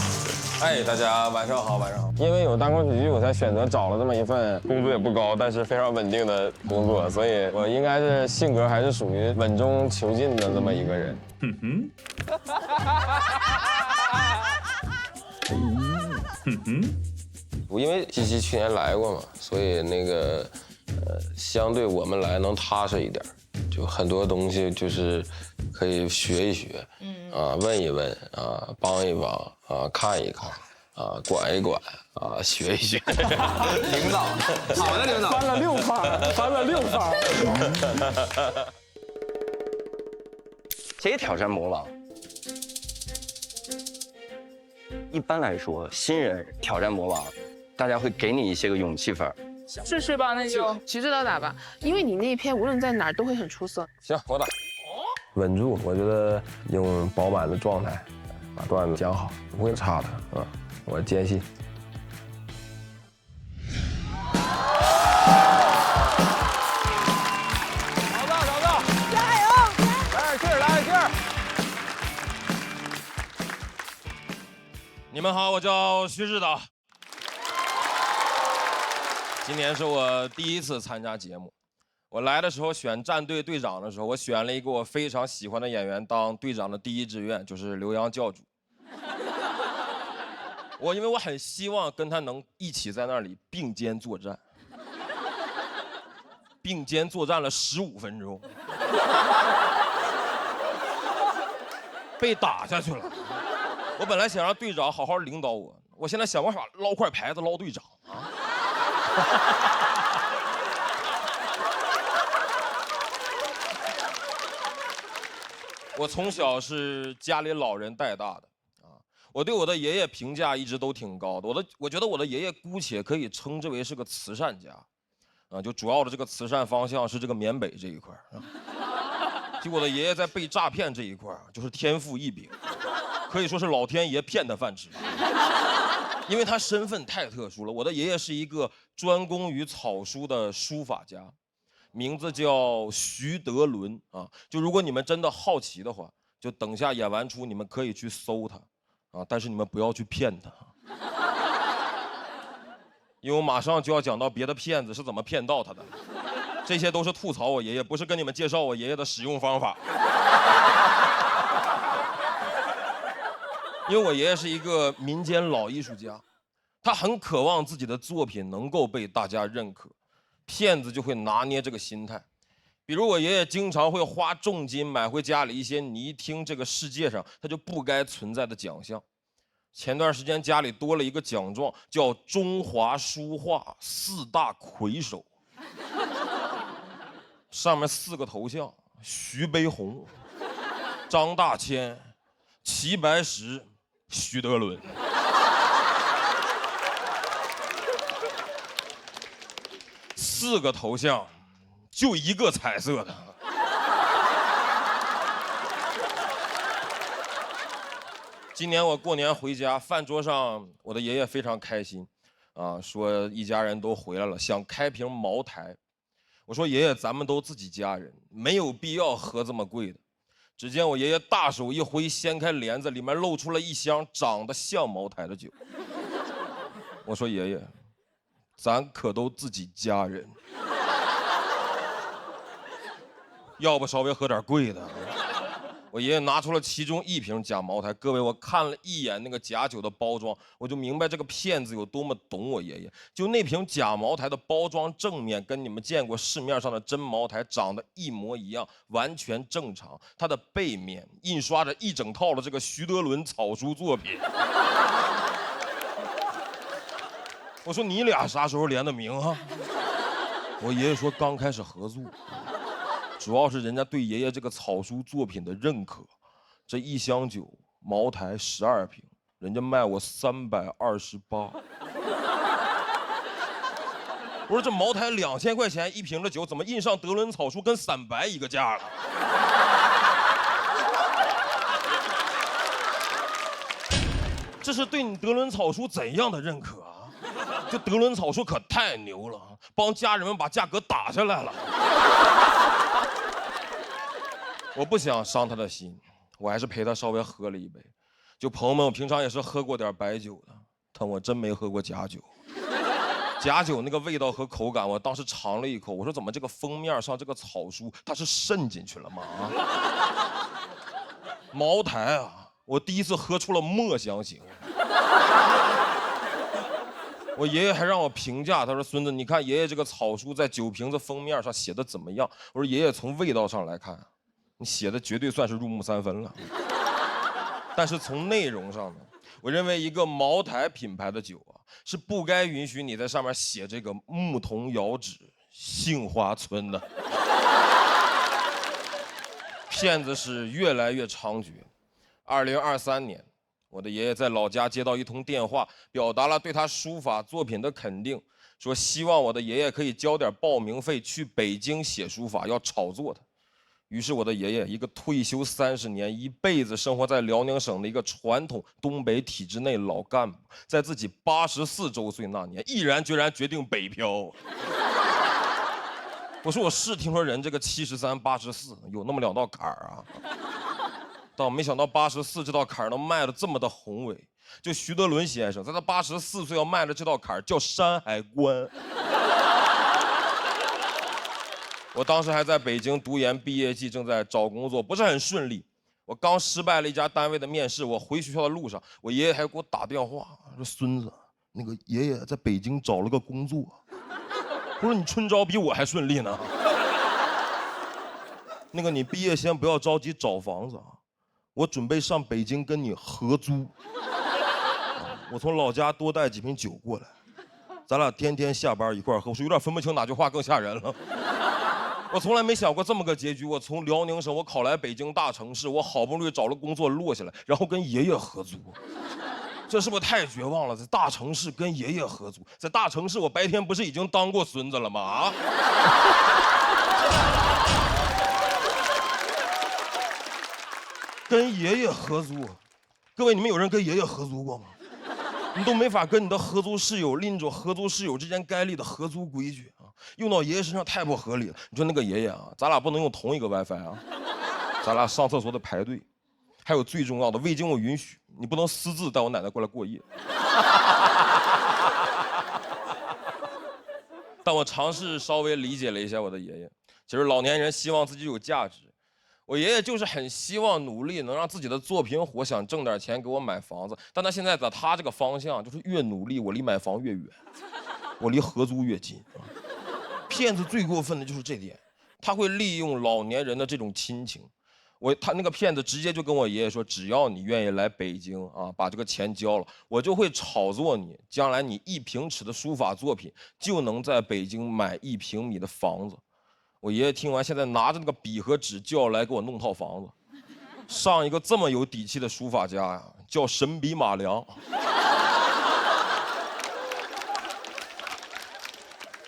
哎，大家晚上好，晚上好。因为有单口喜剧，我才选择找了这么一份工资也不高，但是非常稳定的工作，所以我应该是性格还是属于稳中求进的这么一个人。我因为西西去年来过嘛，所以那个相对我们来能踏实一点，就很多东西就是可以学一学，问一问啊，帮一帮啊，看一看啊，管一管啊，学一学。领导，好的领导，翻了6番，翻了6番。谁挑战魔王？一般来说，新人挑战魔王，大家会给你一些个勇气分。试试吧，那就徐指导打吧，因为你那一篇无论在哪儿都会很出色。行，我打。稳住，我觉得用饱满的状态把段子讲好，不会差的啊，我坚信。找到，加油！来点劲儿，来点劲儿！你们好，我叫徐指导。今年是我第一次参加节目。我来的时候选战队队长的时候，我选了一个我非常喜欢的演员当队长的第一志愿，就是刘洋教主。因为我很希望跟他能一起在那里并肩作战，并肩作战了15分钟，被打下去了。我本来想让队长好好领导我，我现在想办法捞块牌子捞队长啊。我从小是家里老人带大的啊，我对我的爷爷评价一直都挺高的。我觉得我的爷爷姑且可以称之为是个慈善家，啊，就主要的这个慈善方向是这个缅北这一块啊。就我的爷爷在被诈骗这一块就是天赋异禀，可以说是老天爷骗他饭吃。因为他身份太特殊了，我的爷爷是一个专攻于草书的书法家。名字叫徐德伦啊，就如果你们真的好奇的话，就等下演完出你们可以去搜他，啊，但是你们不要去骗他，因为我马上就要讲到别的骗子是怎么骗到他的，这些都是吐槽我爷爷，不是跟你们介绍我爷爷的使用方法。因为我爷爷是一个民间老艺术家，他很渴望自己的作品能够被大家认可。骗子就会拿捏这个心态，比如我爷爷经常会花重金买回家里一些你一听这个世界上他就不该存在的奖项。前段时间家里多了一个奖状，叫中华书画4大魁首，上面4个头像：徐悲鸿、张大千、齐白石、徐德伦。4个头像，就1个彩色的。今年我过年回家，饭桌上我的爷爷非常开心，啊，说一家人都回来了，想开瓶茅台。我说爷爷，咱们都自己家人，没有必要喝这么贵的。只见我爷爷大手一挥，掀开帘子，里面露出了一箱长得像茅台的酒。我说爷爷，咱可都自己家人，要不稍微喝点贵的。我爷爷拿出了其中1瓶假茅台，各位，我看了一眼那个假酒的包装，我就明白这个骗子有多么懂我爷爷。就那瓶假茅台的包装正面跟你们见过市面上的真茅台长得一模一样，完全正常。它的背面印刷着一整套的这个徐德伦草书作品。我说你俩啥时候联的名啊？我爷爷说刚开始合作，主要是人家对爷爷这个草书作品的认可。这1箱酒，茅台12瓶，人家卖我328。我说这茅台2000块钱1瓶的酒，怎么印上德伦草书跟散白一个价了？这是对你德伦草书怎样的认可啊？这德伦草书可太牛了，帮家人们把价格打下来了。我不想伤他的心，我还是陪他稍微喝了一杯。就朋友们，我平常也是喝过点白酒的，但我真没喝过假酒。假酒那个味道和口感，我当时尝了一口，我说怎么这个封面上这个草书它是渗进去了吗？茅台啊，我第一次喝出了墨香型。我爷爷还让我评价，他说孙子，你看爷爷这个草书在酒瓶子封面上写的怎么样？我说爷爷从味道上来看，你写的绝对算是入木三分了。但是从内容上呢，我认为一个茅台品牌的酒啊，是不该允许你在上面写这个牧童遥指杏花村的。骗子是越来越猖獗。2023年，我的爷爷在老家接到一通电话，表达了对他书法作品的肯定，说希望我的爷爷可以交点报名费去北京写书法，要炒作他。于是我的爷爷，一个退休30年、一辈子生活在辽宁省的一个传统东北体制内老干部，在自己84周岁那年，毅然决然决定北漂。我说我是听说人这个73、84有那么2道坎儿啊，但我没想到84这道坎儿能迈得这么的宏伟。就徐德伦先生在他84岁要迈的这道坎儿叫山海关。我当时还在北京读研，毕业季正在找工作，不是很顺利。我刚失败了一家单位的面试，我回学校的路上，我爷爷还给我打电话说：“孙子，那个爷爷在北京找了个工作。”我说：“你春招比我还顺利呢。”那个你毕业先不要着急找房子啊，我准备上北京跟你合租。我从老家多带几瓶酒过来，咱俩天天下班一块喝。我说有点分不清哪句话更吓人了。我从来没想过这么个结局。我从辽宁省，我考来北京大城市，我好不容易找了工作落下来，然后跟爷爷合租，这是不是太绝望了？在大城市跟爷爷合租，在大城市我白天不是已经当过孙子了吗？啊！跟爷爷合租，各位你们有人跟爷爷合租过吗？你都没法跟你的合租室友拎着合租室友之间该立的合租规矩啊，用到爷爷身上太不合理了。你说那个爷爷啊，咱俩不能用同一个 WiFi 啊，咱俩上厕所得排队，还有最重要的，未经我允许，你不能私自带我奶奶过来过夜。但我尝试稍微理解了一下我的爷爷，其实老年人希望自己有价值。我爷爷就是很希望努力能让自己的作品火，想挣点钱给我买房子。但他现在在他这个方向，就是越努力，我离买房越远，我离合租越近。骗子最过分的就是这点，他会利用老年人的这种亲情。他那个骗子直接就跟我爷爷说，只要你愿意来北京啊，把这个钱交了，我就会炒作你，将来你1平尺的书法作品就能在北京买1平米的房子。我爷爷听完，现在拿着那个笔和纸就要来给我弄套房子。上一个这么有底气的书法家呀，叫神笔马良。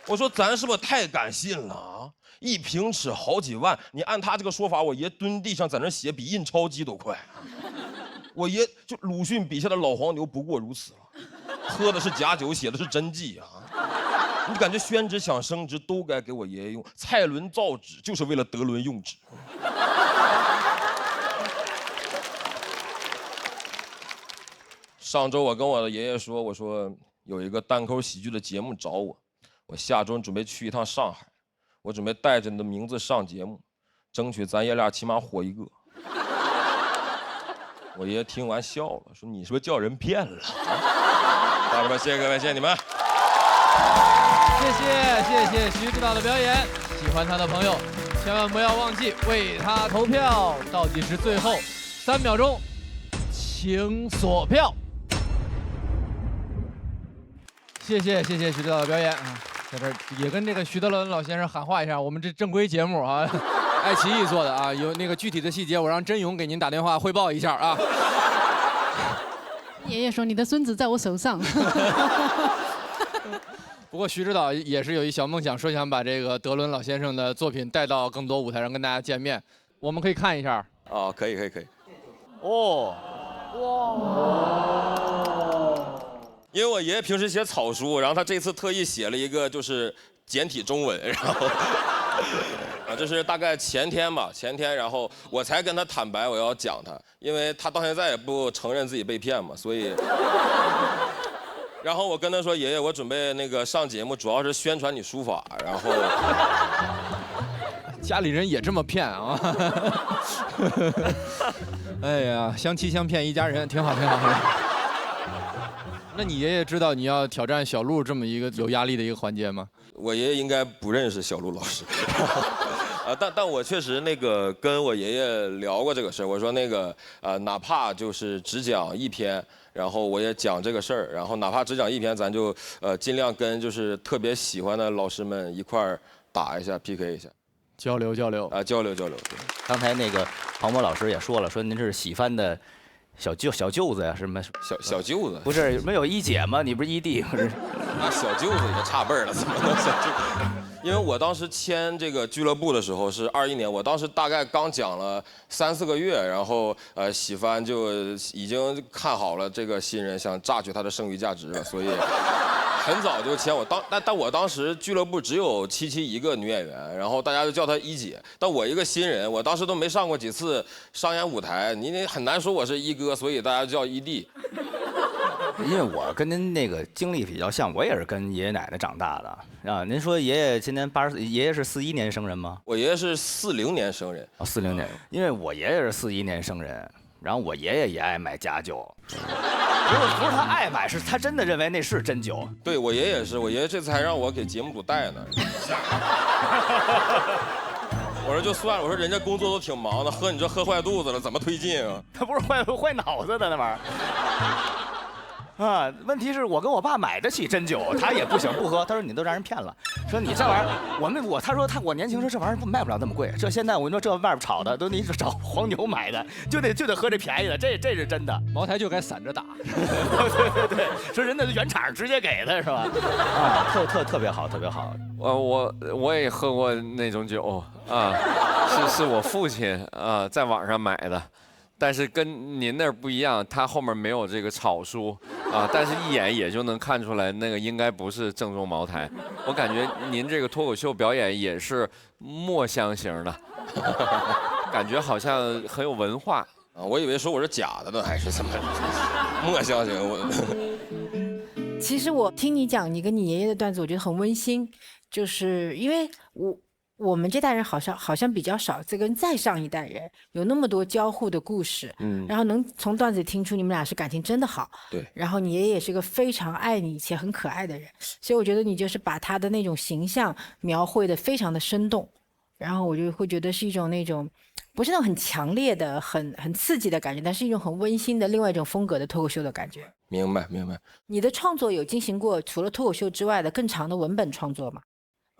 我说咱是不是太敢信了啊？1平尺好几万，你按他这个说法，我爷蹲地上在那写比印钞机都快。我爷就鲁迅笔下的老黄牛不过如此了，喝的是假酒，写的是真迹啊。你感觉宣纸想升值都该给我爷爷用，蔡伦造纸就是为了德伦用纸。上周我跟我的爷爷说，我说有一个单口喜剧的节目找我，我下周准备去一趟上海，我准备带着你的名字上节目，争取咱爷俩起码火一个。我爷爷听完笑了，说你是不是叫人骗了？家人们，谢谢各位，谢谢你们。谢谢徐指导的表演，喜欢他的朋友千万不要忘记为他投票，倒计时最后3秒钟，请锁票。谢谢徐指导的表演啊，在这儿也跟这个徐德伦老先生喊话一下，我们这正规节目啊，爱奇艺做的啊，有那个具体的细节我让真勇给您打电话汇报一下啊。爷爷说你的孙子在我手上。不过徐指导也是有一小梦想，说想把这个德伦老先生的作品带到更多舞台上跟大家见面，我们可以看一下。啊，可以。哦，哇！因为我爷爷平时写草书，然后他这次特意写了一个就是简体中文，然后这是大概前天吧，然后我才跟他坦白我要讲他，因为他到现在也不承认自己被骗嘛，所以，然后我跟他说，爷爷，我准备那个上节目，主要是宣传你书法，然后，家里人也这么骗啊？哎呀，相欺相骗一家人，挺好。那你爷爷知道你要挑战小鹿这么一个有压力的一个环节吗？我爷爷应该不认识小鹿老师。但我确实那个跟我爷爷聊过这个事儿，我说那个哪怕就是只讲一篇，然后我也讲这个事儿，然后哪怕只讲一篇，咱就尽量跟就是特别喜欢的老师们一块儿打一下 PK 一下，交流交流。对。刚才那个庞博老师也说了，说您是喜番的小舅子呀，什么小舅子？不是没有一姐吗？你不是一弟不是？那小舅子也差辈儿了，怎么能小舅子？因为我当时签这个俱乐部的时候是21年，我当时大概刚讲了3、4个月，然后喜番就已经看好了这个新人，想榨取他的剩余价值了，所以很早就签我。但我当时俱乐部只有77一个女演员，然后大家就叫她一姐。但我一个新人，我当时都没上过几次商演舞台，你很难说我是一哥，所以大家就叫一弟。因为我跟您那个经历比较像，我也是跟爷爷奶奶长大的啊。您说爷爷今年80，爷爷是41年生人吗？我爷爷是40年生人。哦，40年，因为我爷爷是41年生人，然后我爷爷也爱买假酒，不是他爱买，是他真的认为那是真酒。对我爷爷也是，我爷爷这次还让我给节目组带呢。我说就算了，我说人家工作都挺忙的，喝你这喝坏肚子了，怎么推进啊？他不是坏脑子的那玩意儿。啊，问题是我跟我爸买得起真酒，他也不行不喝。他说你都让人骗了，说你这玩意儿，他说我年轻时候这玩意儿卖不了那么贵，这现在我跟你说这外边炒的都你找黄牛买的，就得喝这便宜的，这是真的。茅台就该散着打。对，说人家原厂直接给的是吧？啊，特别好，特别好。我也喝过那种酒啊，是我父亲在网上买的。但是跟您那儿不一样，他后面没有这个草书啊，但是一眼也就能看出来，那个应该不是正宗茅台。我感觉您这个脱口秀表演也是墨香型的，感觉好像很有文化啊。我以为说我是假的呢，还是怎么墨香型？其实我听你讲你跟你爷爷的段子，我觉得很温馨，就是因为我们这代人好像比较少，这跟再上一代人有那么多交互的故事，然后能从段子里听出你们俩是感情真的好，对，然后你爷爷也是个非常爱你且很可爱的人，所以我觉得你就是把他的那种形象描绘的非常的生动，然后我就会觉得是一种那种不是那种很强烈的、很刺激的感觉，但是一种很温馨的另外一种风格的脱口秀的感觉。明白。你的创作有进行过除了脱口秀之外的更长的文本创作吗？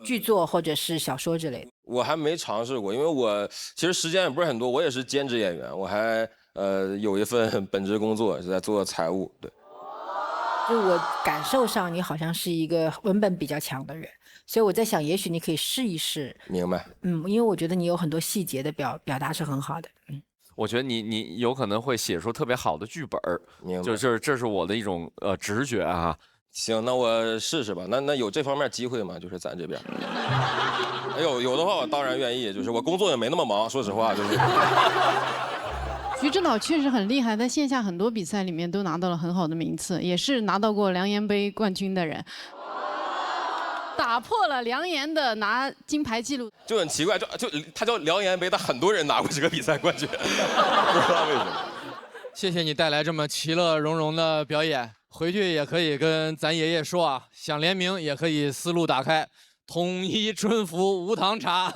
剧作或者是小说之类的？我还没尝试过，因为我其实时间也不是很多，我也是兼职演员，我还有一份本职工作是在做财务。对，就我感受上你好像是一个文本比较强的人，所以我在想也许你可以试一试。明白。因为我觉得你有很多细节的表达是很好的。我觉得你有可能会写出特别好的剧本，就是这是我的一种直觉啊。行，那我试试吧。那有这方面机会吗？就是咱这边。有的话，我当然愿意。就是我工作也没那么忙，说实话，就是。徐指导确实很厉害，在线下很多比赛里面都拿到了很好的名次，也是拿到过梁岩杯冠军的人，打破了梁岩的拿金牌记录。就很奇怪，就他叫梁岩杯，但很多人拿过这个比赛冠军，不知道为什么。谢谢你带来这么其乐融融的表演。回去也可以跟咱爷爷说啊，想联名也可以思路打开，统一春福无糖茶，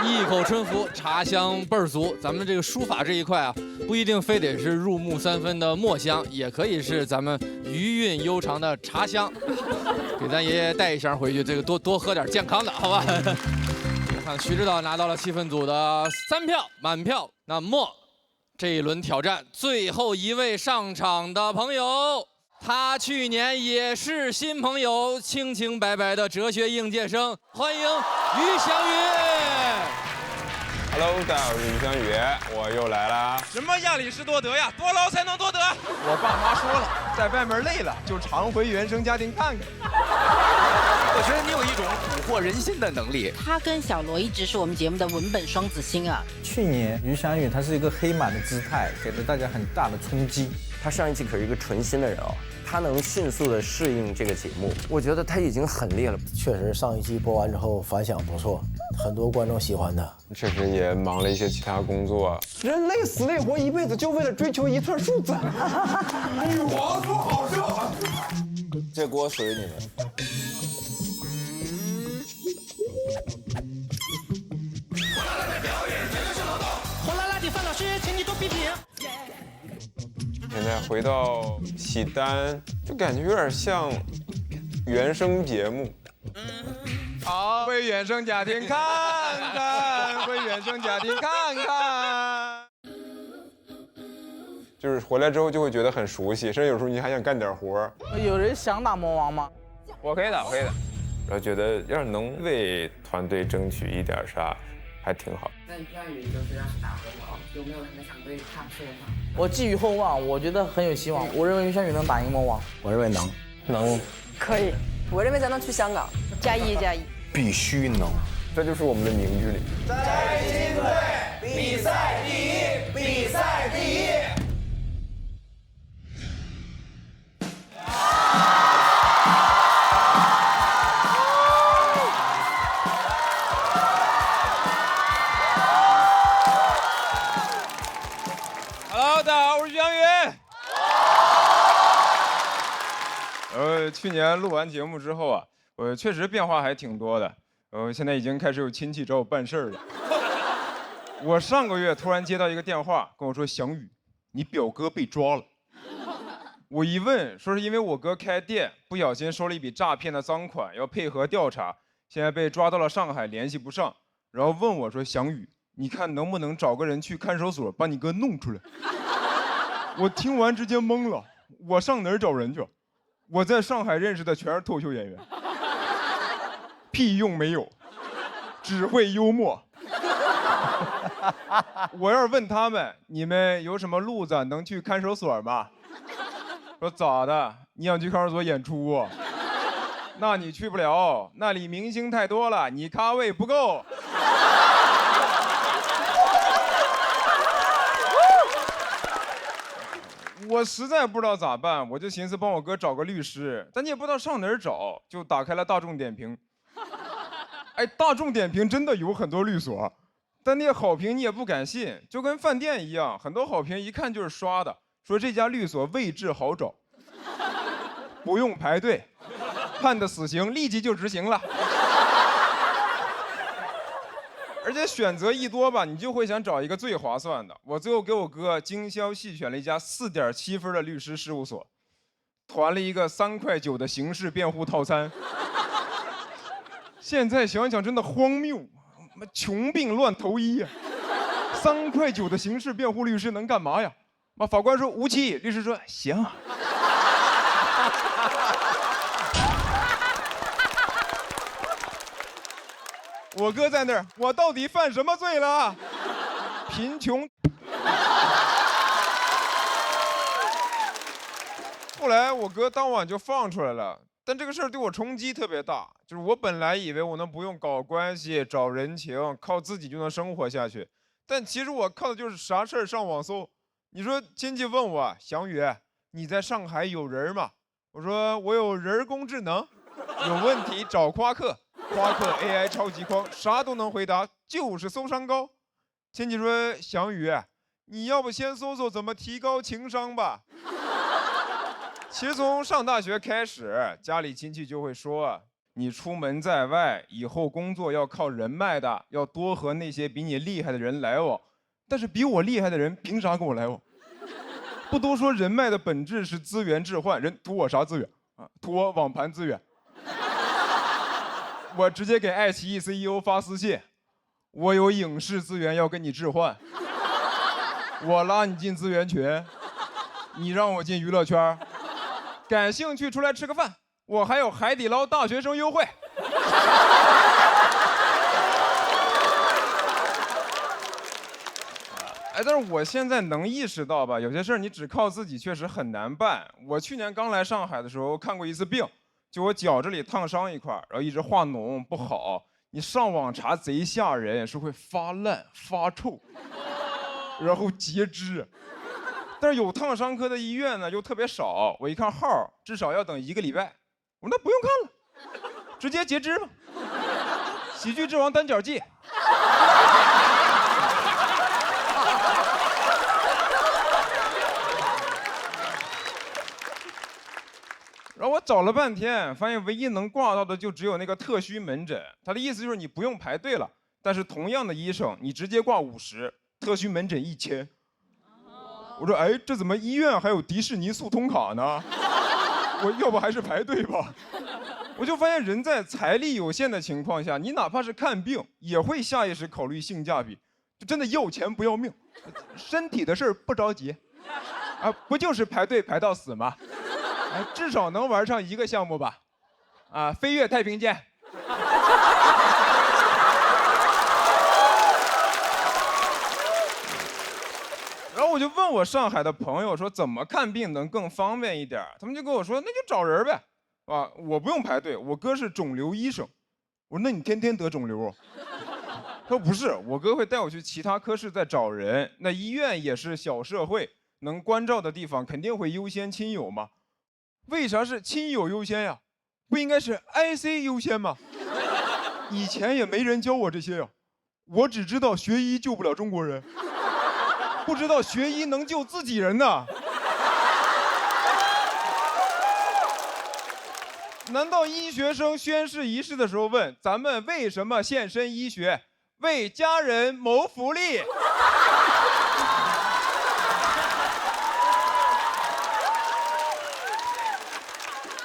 一口春福，茶香倍儿足。咱们这个书法这一块啊，不一定非得是入木3分的墨香，也可以是咱们余韵悠长的茶香。给咱爷爷带一箱回去，这个多喝点健康的，好吧？我看徐指导拿到了气氛组的3票满票，那么这一轮挑战最后一位上场的朋友。他去年也是新朋友，清清白白的哲学应届生，欢迎于翔宇。Hello， 大家好，我是于翔宇，我又来啦。什么亚里士多德呀？多劳才能多得。我爸妈说了，在外面累了就常回原生家庭看看。我觉得你有一种蛊惑人心的能力。他跟小罗一直是我们节目的文本双子星啊。去年于翔宇他是一个黑马的姿态，给了大家很大的冲击。他上一期可是一个纯新的人哦，他能迅速的适应这个节目，我觉得他已经很厉害了。确实，上一期播完之后反响不错，很多观众喜欢他。确实也忙了一些其他工作。人累死累活一辈子，就为了追求一串数字。女皇说好笑，这锅属于你们。火辣辣的范老师，请你多批评。现在回到喜单，就感觉有点像原声节目。好，为原生家庭看看，为原生家庭看看。就是回来之后就会觉得很熟悉，甚至有时候你还想干点活。有人想打魔王吗？我可以打，可以打。然后觉得要是能为团队争取一点啥，还挺好。那于翔宇就是要是打魔王，有没有什么想对他说的话？我寄予厚望，我觉得很有希望。我认为于翔宇能打赢魔王。我认为能，可以，我认为咱能去香港，加一加一，必须能，这就是我们的凝聚力。在金队比赛第一，比赛第一。Hello， 大家好，我是于翔宇。去年录完节目之后啊，我确实变化还挺多的。现在已经开始有亲戚找我办事儿了。我上个月突然接到一个电话，跟我说：“翔宇，你表哥被抓了。”我一问，说是因为我哥开店不小心收了一笔诈骗的赃款，要配合调查，现在被抓到了上海，联系不上。然后问我说：“翔宇，你看能不能找个人去看守所把你哥弄出来？”我听完直接懵了，我上哪儿找人去？我在上海认识的全是脱口秀演员，屁用没有，只会幽默。我要是问他们，你们有什么路子能去看守所吗？说咋的？你想去看守所演出啊？那你去不了，那里明星太多了，你咖位不够。我实在不知道咋办，我就寻思帮我哥找个律师，但你也不知道上哪儿找，就打开了大众点评。哎，大众点评真的有很多律所，但那些好评你也不敢信，就跟饭店一样，很多好评一看就是刷的，说这家律所位置好找，不用排队，判的死刑立即就执行了。而且选择一多吧，你就会想找一个最划算的。我最后给我哥精挑细选了一家4.7分的律师事务所，团了一个3.9块的刑事辩护套餐。现在想想真的荒谬，穷病乱投医呀！3.9块的刑事辩护律师能干嘛呀？法官说无期，律师说行。我哥在那儿，我到底犯什么罪了？贫穷。后来我哥当晚就放出来了，但这个事儿对我冲击特别大。就是我本来以为我能不用搞关系、找人情，靠自己就能生活下去，但其实我靠的就是啥事儿上网搜。你说亲戚问我，翔宇，你在上海有人吗？我说我有人工智能，有问题找夸克。夸克 AI 超级框，啥都能回答，就是搜商高。亲戚说：“翔宇，你要不先搜搜怎么提高情商吧？”其实从上大学开始，家里亲戚就会说：“你出门在外，以后工作要靠人脉的，要多和那些比你厉害的人来往。但是比我厉害的人凭啥跟我来往？不都说人脉的本质是资源置换，人图我啥资源啊？图我网盘资源。”我直接给爱奇艺 CEO 发私信，我有影视资源要跟你置换，我拉你进资源群，你让我进娱乐圈，感兴趣出来吃个饭，我还有海底捞大学生优惠。哎，但是我现在能意识到吧，有些事儿你只靠自己确实很难办。我去年刚来上海的时候看过一次病。就我脚这里烫伤一块，然后一直化脓不好。你上网查贼吓人，是会发烂、发臭，然后截肢。但是有烫伤科的医院呢又特别少，我一看号至少要等1个礼拜。我说那不用看了，直接截肢吧。喜剧之王单脚记。然后我找了半天，发现唯一能挂到的就只有那个特需门诊。他的意思就是你不用排队了，但是同样的医生，你直接挂50，特需门诊1000。我说，哎，这怎么医院还有迪士尼速通卡呢？我要不还是排队吧。我就发现人在财力有限的情况下，你哪怕是看病，也会下意识考虑性价比，就真的要钱不要命。身体的事儿不着急，啊，不就是排队排到死吗？至少能玩上1个项目吧，啊，飞越太平间。然后我就问我上海的朋友说，怎么看病能更方便一点？他们就跟我说，那就找人呗，啊，我不用排队，我哥是肿瘤医生。我说那你天天得肿瘤？他说不是，我哥会带我去其他科室再找人。那医院也是小社会，能关照的地方肯定会优先亲友嘛。为啥是亲友优先呀？不应该是 IC 优先吗？以前也没人教我这些呀，我只知道学医救不了中国人，不知道学医能救自己人呢。难道医学生宣誓仪式的时候问咱们为什么献身医学？为家人谋福利。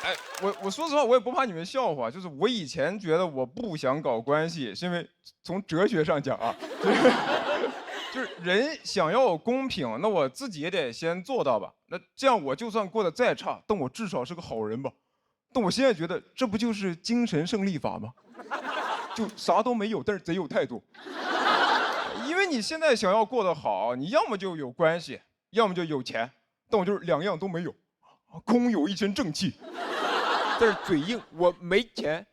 哎，我说实话，我也不怕你们笑话，就是我以前觉得我不想搞关系，是因为从哲学上讲啊，就是人想要公平，那我自己也得先做到吧。那这样我就算过得再差，但我至少是个好人吧。但我现在觉得，这不就是精神胜利法吗？就啥都没有，但是贼有态度。因为你现在想要过得好，你要么就有关系，要么就有钱，但我就是2样都没有，空有一身正气。但是嘴硬，我没钱，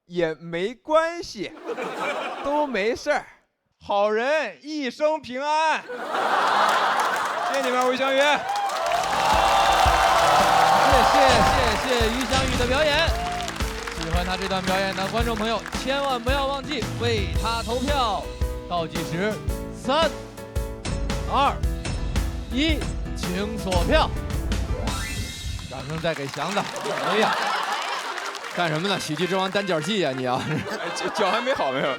也没关系，都没事儿，好人一生平安。谢谢你们，吴湘宇。谢谢于翔宇的表演。喜欢他这段表演的观众朋友，千万不要忘记为他投票。倒计时，3、2、1，请锁票。掌声再给祥子。哎呀，干什么呢？喜剧之王单脚记呀，你啊！脚还没好，没有。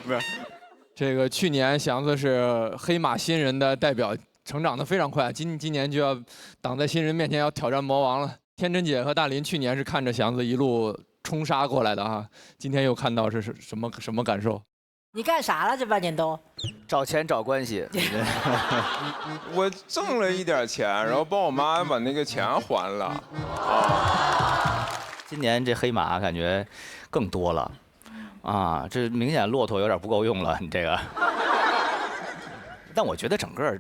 这个去年祥子是黑马新人的代表，成长得非常快，今年就要挡在新人面前要挑战魔王了。天真姐和大林去年是看着祥子一路冲杀过来的啊，今天又看到是什么感受？你干啥了这半年多？找钱找关系。我挣了一点钱，然后帮我妈把那个钱还了。啊，今年这黑马感觉更多了，啊，这明显骆驼有点不够用了，你这个。但我觉得整个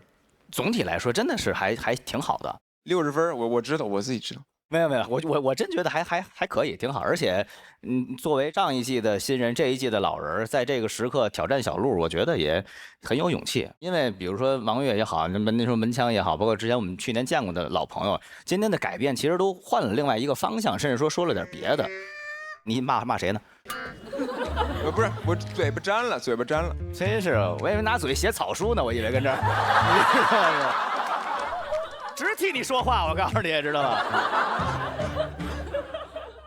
总体来说真的是还挺好的。60分，我知道，我自己知道。没有，我真觉得还可以，挺好。而且，作为上一季的新人，这一季的老人，在这个时刻挑战小鹿，我觉得也很有勇气。因为比如说王悦也好，那时候门枪也好，包括之前我们去年见过的老朋友，今天的改变其实都换了另外一个方向，甚至说了点别的。你骂谁呢？不是，我嘴巴沾了，真是，我以为拿嘴写草书呢，我以为跟这儿。直替你说话，我告诉你，知道吗？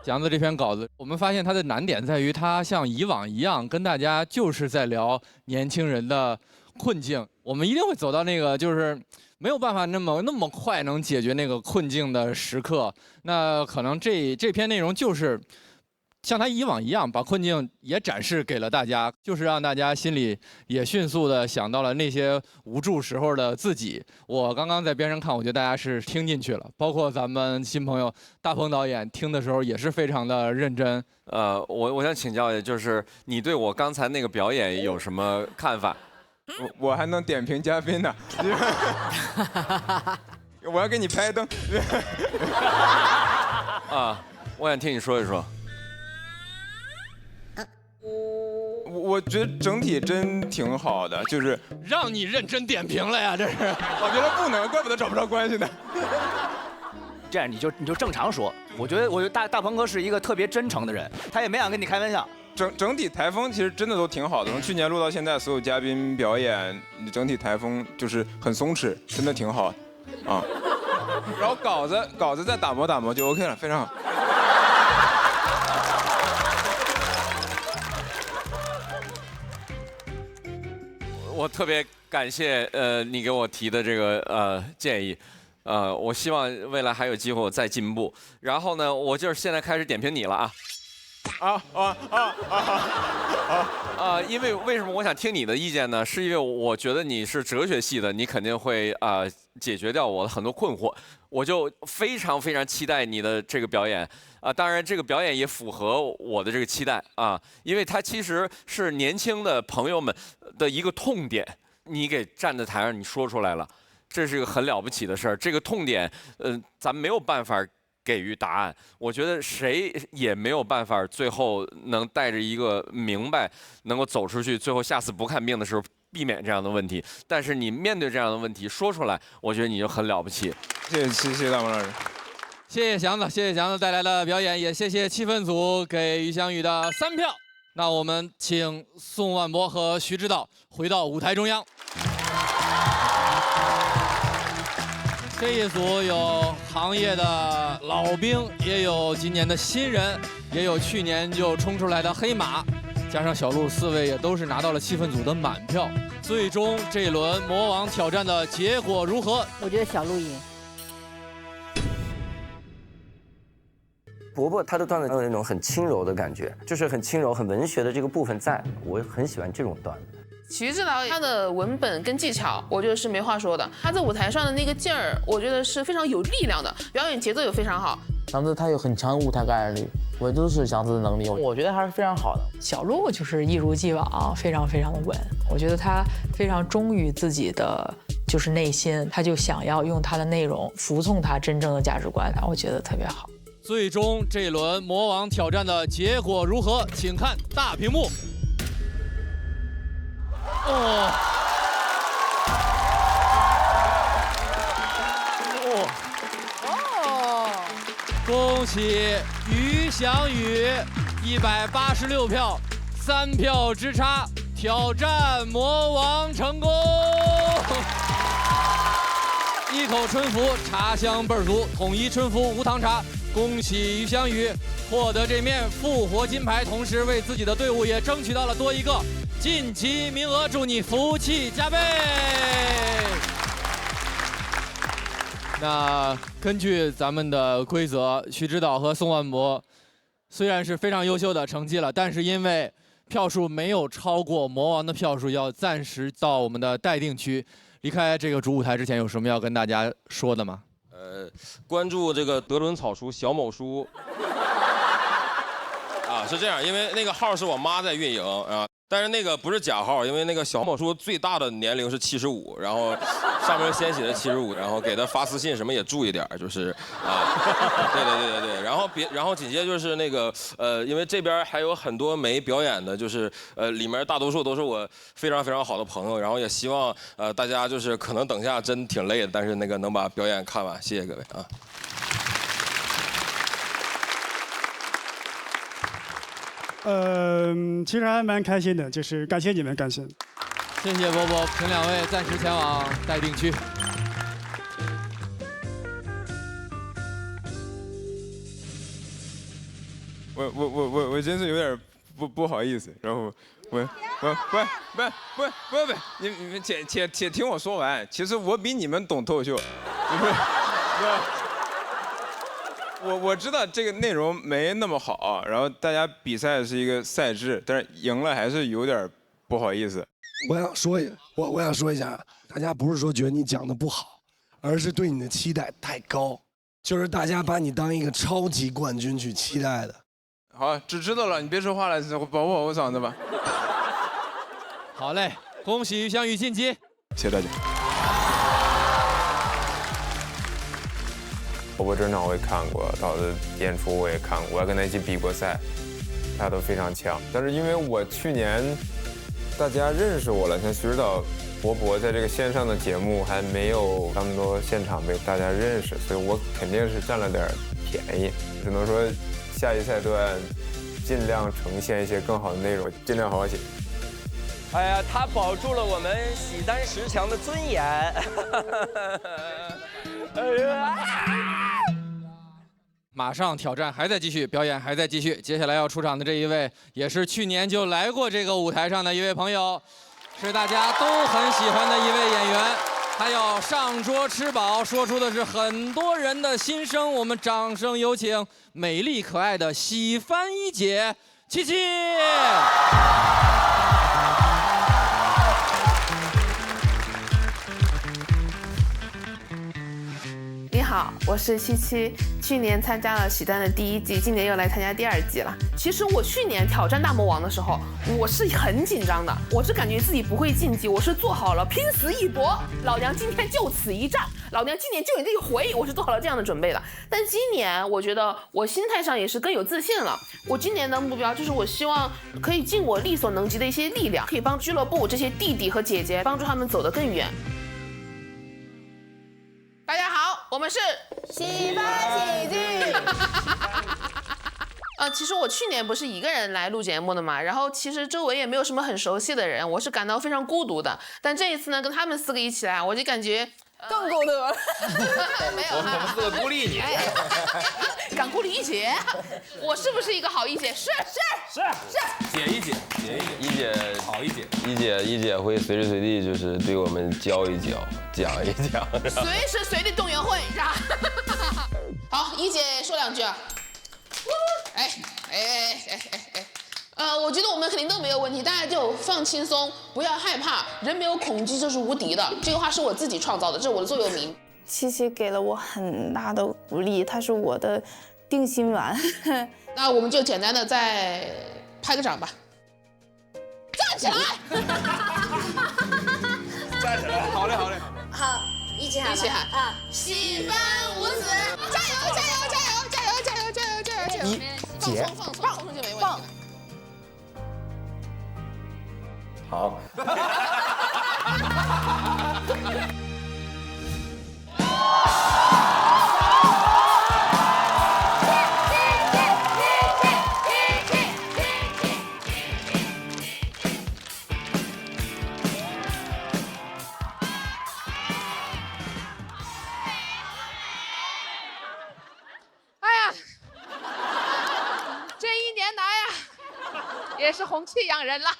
祥子这篇稿子，我们发现他的难点在于，他像以往一样跟大家就是在聊年轻人的困境。我们一定会走到那个就是没有办法那么快能解决那个困境的时刻。那可能这篇内容就是像他以往一样，把困境也展示给了大家，就是让大家心里也迅速的想到了那些无助时候的自己。我刚刚在边上看，我觉得大家是听进去了，包括咱们新朋友大鹏导演听的时候也是非常的认真。我想请教，就是你对我刚才那个表演有什么看法？我还能点评嘉宾呢，我要给你拍灯。啊，我想听你说一说。我觉得整体真挺好的，就是让你认真点评了呀，这是。我觉得不能，怪不得找不着关系呢。这样你就正常说。我觉得大鹏哥是一个特别真诚的人，他也没想跟你开玩笑。整体台风其实真的都挺好的，从去年录到现在，所有嘉宾表演整体台风就是很松弛，真的挺好啊。然后稿子再打磨就 OK 了，非常好。我特别感谢你给我提的这个建议，我希望未来还有机会我再进步。然后呢，我就是现在开始点评你了因为为什么我想听你的意见呢？是因为我觉得你是哲学系的，你肯定会解决掉我的很多困惑。我就非常非常期待你的这个表演当然这个表演也符合我的这个期待因为它其实是年轻的朋友们的一个痛点，你给站在台上你说出来了，这是一个很了不起的事儿。这个痛点咱们没有办法给予答案，我觉得谁也没有办法最后能带着一个明白能够走出去，最后下次不看病的时候避免这样的问题。但是你面对这样的问题说出来，我觉得你就很了不起。谢谢大鹏老师，谢谢祥子带来的表演，也谢谢气氛组给于翔宇的3票。那我们请宋万博和徐指导回到舞台中央。这一组有行业的老兵，也有今年的新人，也有去年就冲出来的黑马，加上小鹿4位也都是拿到了气氛组的满票。最终这一轮魔王挑战的结果如何？我觉得小鹿赢。伯伯他的段子有那种很轻柔的感觉，就是很轻柔、很文学的这个部分在，我很喜欢这种段子。徐指导他的文本跟技巧，我觉得是没话说的。他在舞台上的那个劲儿，我觉得是非常有力量的，表演节奏也非常好。祥子他有很强的舞台感染力，我都是祥子的能力，我觉得还是非常好的。小鹿就是一如既往，非常非常的稳。我觉得他非常忠于自己的就是内心，他就想要用他的内容服从他真正的价值观，我觉得特别好。最终这一轮魔王挑战的结果如何？请看大屏幕。恭喜于翔宇186票，3票之差，挑战魔王成功。一口春福茶香倍儿足，统一春福无糖茶。恭喜于翔宇获得这面复活金牌，同时为自己的队伍也争取到了多一个晋级名额，祝你福气加倍。那根据咱们的规则，徐指导和宋万博虽然是非常优秀的成绩了，但是因为票数没有超过魔王的票数，要暂时到我们的待定区。离开这个主舞台之前，有什么要跟大家说的吗？关注这个德伦草书小某书是这样，因为那个号是我妈在运营但是那个不是假号，因为那个小某书最大的年龄是75，然后上面先写的75，然后给他发私信什么也注意点，就是对，然后紧接着就是那个因为这边还有很多没表演的，就是里面大多数都是我非常非常好的朋友，然后也希望大家就是可能等下真挺累的，但是那个能把表演看完，谢谢各位啊。其实还蛮开心的，就是感谢你们，感谢。谢谢波波，请2位暂时前往待定区。我真是有点不好意思，然后不，你们且听我说完。其实我比你们懂脱口秀，我知道这个内容没那么好，然后大家比赛是一个赛制，但是赢了还是有点不好意思。我想说一下，大家不是说觉得你讲的不好，而是对你的期待太高，就是大家把你当一个超级冠军去期待的。好，知道了，你别说话了，保护我嗓子吧。好嘞，恭喜于翔宇晋级，谢谢大家。波波专场我也看过，他的演出我也看过，我还跟他一起比过赛，他都非常强。但是因为我去年大家认识我了，像徐指导、博博在这个线上的节目还没有那么多现场被大家认识，所以我肯定是占了点便宜。只能说下一赛段尽量呈现一些更好的内容，尽量好好写。哎呀，他保住了我们喜单10强的尊严。哎呀！马上挑战还在继续，表演还在继续。接下来要出场的这一位，也是去年就来过这个舞台上的一位朋友，是大家都很喜欢的一位演员。他要上桌吃饱，说出的是很多人的心声。我们掌声有请美丽可爱的喜番一姐七七。你好，我是七七，去年参加了喜单的第1季，今年又来参加第2季了。其实我去年挑战大魔王的时候，我是很紧张的，我是感觉自己不会晋级，我是做好了拼死一搏，老娘今天就此一战，老娘今年就你这一回，我是做好了这样的准备的。但今年我觉得我心态上也是更有自信了。我今年的目标就是我希望可以尽我力所能及的一些力量，可以帮俱乐部这些弟弟和姐姐，帮助他们走得更远。大家好，我们是喜番喜剧。其实我去年不是一个人来录节目的嘛，然后其实周围也没有什么很熟悉的人，我是感到非常孤独的。但这一次呢，跟他们4个一起来，我就感觉更孤独了。没有，我们4个孤立你，敢孤立一姐，我是不是一个好一姐？是。姐一姐，一姐好一姐，一姐会随时随地就是对我们教一教，讲一讲，随时随地动员会是吧？好，一姐说2句啊。我觉得我们肯定都没有问题，大家就放轻松，不要害怕，人没有恐惧就是无敌的。这个话是我自己创造的，这是我的座右铭。七七给了我很大的鼓励，他是我的定心丸。那我们就简单的再拍个掌吧。站起来！站起来！好嘞。好，一起喊啊！喜番无死，加油！一姐，放松就没问题了。好。也是红气养人了。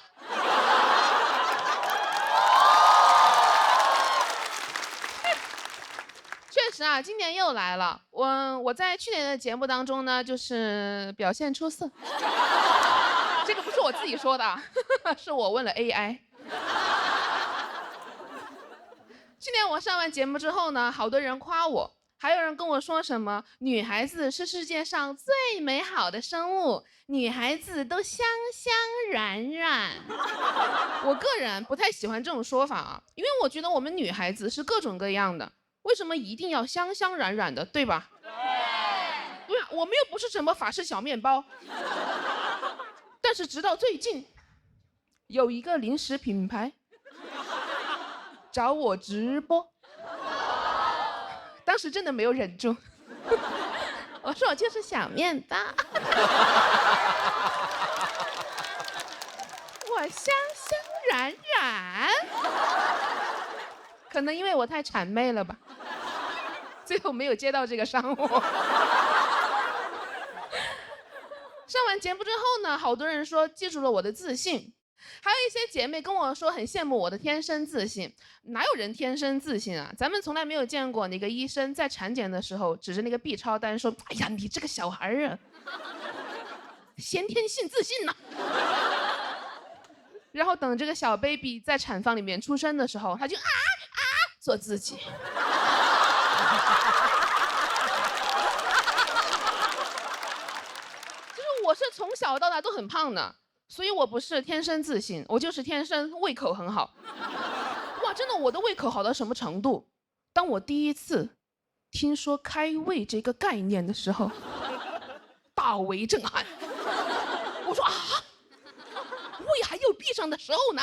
确实啊，今年又来了。我在去年的节目当中呢，就是表现出色。这个不是我自己说的，是我问了 AI。去年我上完节目之后呢，好多人夸我。还有人跟我说什么女孩子是世界上最美好的生物，女孩子都香香软软。我个人不太喜欢这种说法啊，因为我觉得我们女孩子是各种各样的，为什么一定要香香软软的，对吧？对啊，我们又不是什么法式小面包。但是直到最近，有一个零食品牌找我直播。当时真的没有忍住，我说我就是小面包，我香香软软，可能因为我太谄媚了吧，最后没有接到这个商务。上完节目之后呢，好多人说记住了我的自信。还有一些姐妹跟我说很羡慕我的天生自信，哪有人天生自信啊？咱们从来没有见过哪个医生在产检的时候指着那个 B 超单说：“哎呀，你这个小孩啊，先天性自信呐。”然后等这个小 baby 在产房里面出生的时候，他就做自己。就是我是从小到大都很胖的。所以我不是天生自信，我就是天生胃口很好。哇，真的，我的胃口好到什么程度？当我第一次听说开胃这个概念的时候，大为震撼。我说啊，胃还有闭上的时候呢？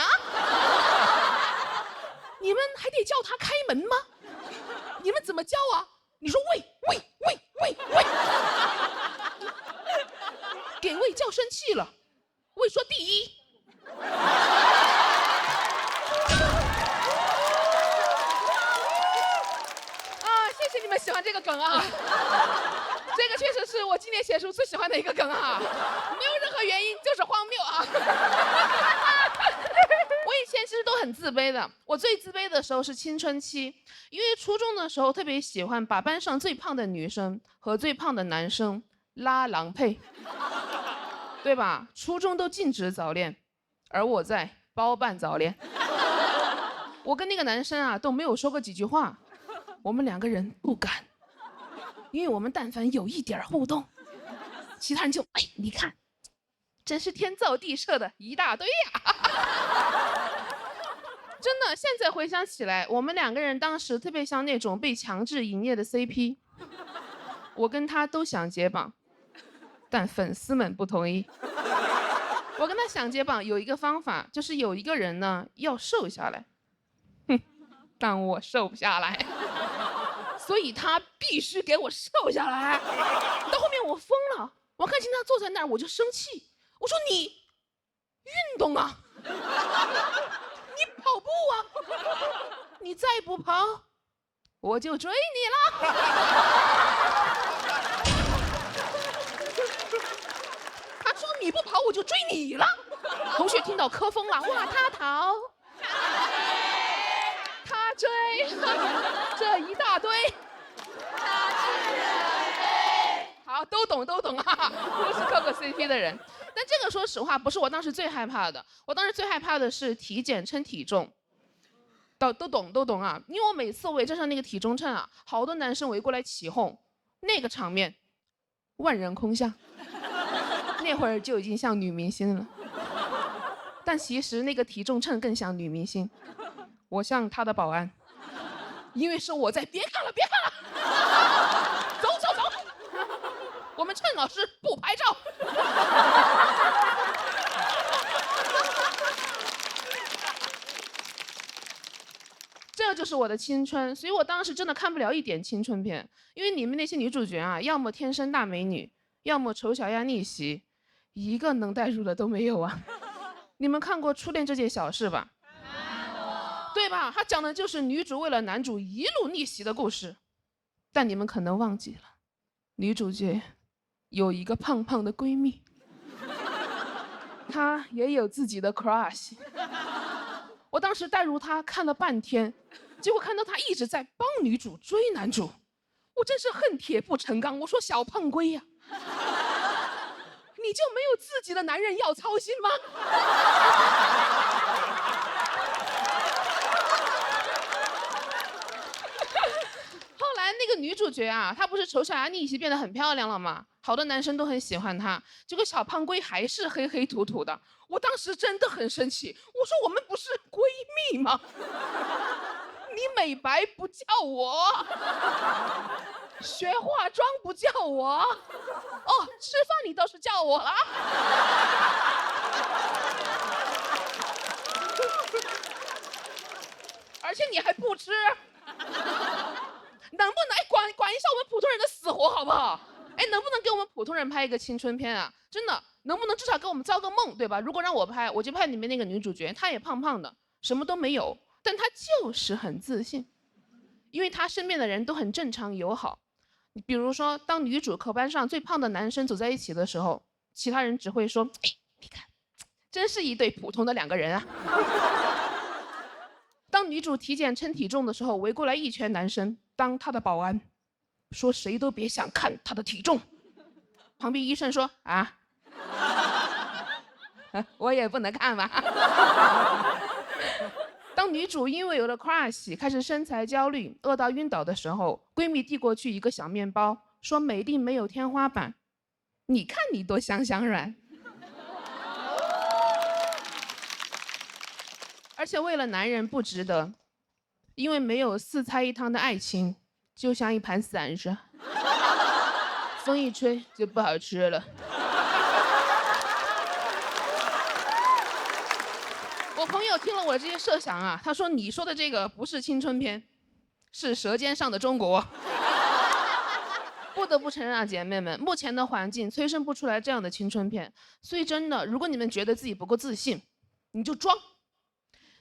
你们还得叫他开门吗？你们怎么叫啊？你说喂喂喂喂喂，给魏叫生气了，魏说第一。谢谢你们喜欢这个梗啊，这个确实是我今年写书最喜欢的一个梗啊，没有任何原因，就是荒谬啊。我以前其实都很自卑的，我最自卑的时候是青春期，因为初中的时候特别喜欢把班上最胖的女生和最胖的男生拉郎配，对吧？初中都禁止早恋，而我在包办早恋。我跟那个男生啊都没有说过几句话，我们两个人不敢，因为我们但凡有一点互动，其他人就哎，你看，真是天造地设的一大堆呀。真的，现在回想起来，我们两个人当时特别像那种被强制营业的 CP。我跟他都想解绑，但粉丝们不同意。我跟他想解绑有一个方法，就是有一个人呢要瘦下来，但我瘦不下来，所以他必须给我瘦下来。到后面我疯了，我看见他坐在那儿，我就生气，我说你运动啊，你跑步啊，你再不跑，我就追你了。他说你不跑，我就追你了。同学听到磕疯了，哇，他逃，他追，这一大堆。好，都懂啊，都是磕过 CP 的人。但这个说实话不是我当时最害怕的，我当时最害怕的是体检称体重。都懂啊，因为我每次围着上那个体重秤啊，好多男生围过来起哄，那个场面万人空巷。那会儿就已经像女明星了，但其实那个体重秤更像女明星，我像她的保安，因为是我在，别看了，走，我们称老师不拍照。这就是我的青春，所以我当时真的看不了一点青春片，因为你们那些女主角啊，要么天生大美女，要么丑小鸭逆袭，一个能代入的都没有啊。你们看过《初恋这件小事》吧？对吧？它讲的就是女主为了男主一路逆袭的故事，但你们可能忘记了，女主角有一个胖胖的闺蜜，她也有自己的 crush。我当时带入她看了半天，结果看到她一直在帮女主追男主，我真是恨铁不成钢。我说小胖龟呀，你就没有自己的男人要操心吗？后来那个女主角啊，她不是丑小鸭逆袭变得很漂亮了吗？好多男生都很喜欢她，结果小胖龟还是黑黑土土的。我当时真的很生气，我说我们不是闺蜜吗？你美白不叫我，学化妆不叫我，哦，吃饭你倒是叫我了。而且你还不吃，能不能管一下我们普通人的死活好不好？哎，能不能给我们普通人拍一个青春片啊？真的，能不能至少给我们造个梦，对吧？如果让我拍，我就拍里面那个女主角，她也胖胖的，什么都没有，但她就是很自信，因为她身边的人都很正常友好。比如说，当女主和班上最胖的男生走在一起的时候，其他人只会说：“哎，你看，真是一对普通的两个人啊。”当女主体检称体重的时候，围过来一圈男生当她的保安，说谁都别想看她的体重。旁边医生说：“啊，我也不能看吧。”当女主因为有了 crush 开始身材焦虑饿到晕倒的时候，闺蜜递过去一个小面包，说美丽没有天花板，你看你多香香软。而且为了男人不值得，因为没有4菜1汤的爱情就像一盘散沙，风一吹就不好吃了。朋友听了我的这些设想啊，他说你说的这个不是青春片，是《舌尖上的中国》。不得不承认啊，姐妹们，目前的环境催生不出来这样的青春片。所以真的，如果你们觉得自己不够自信，你就装。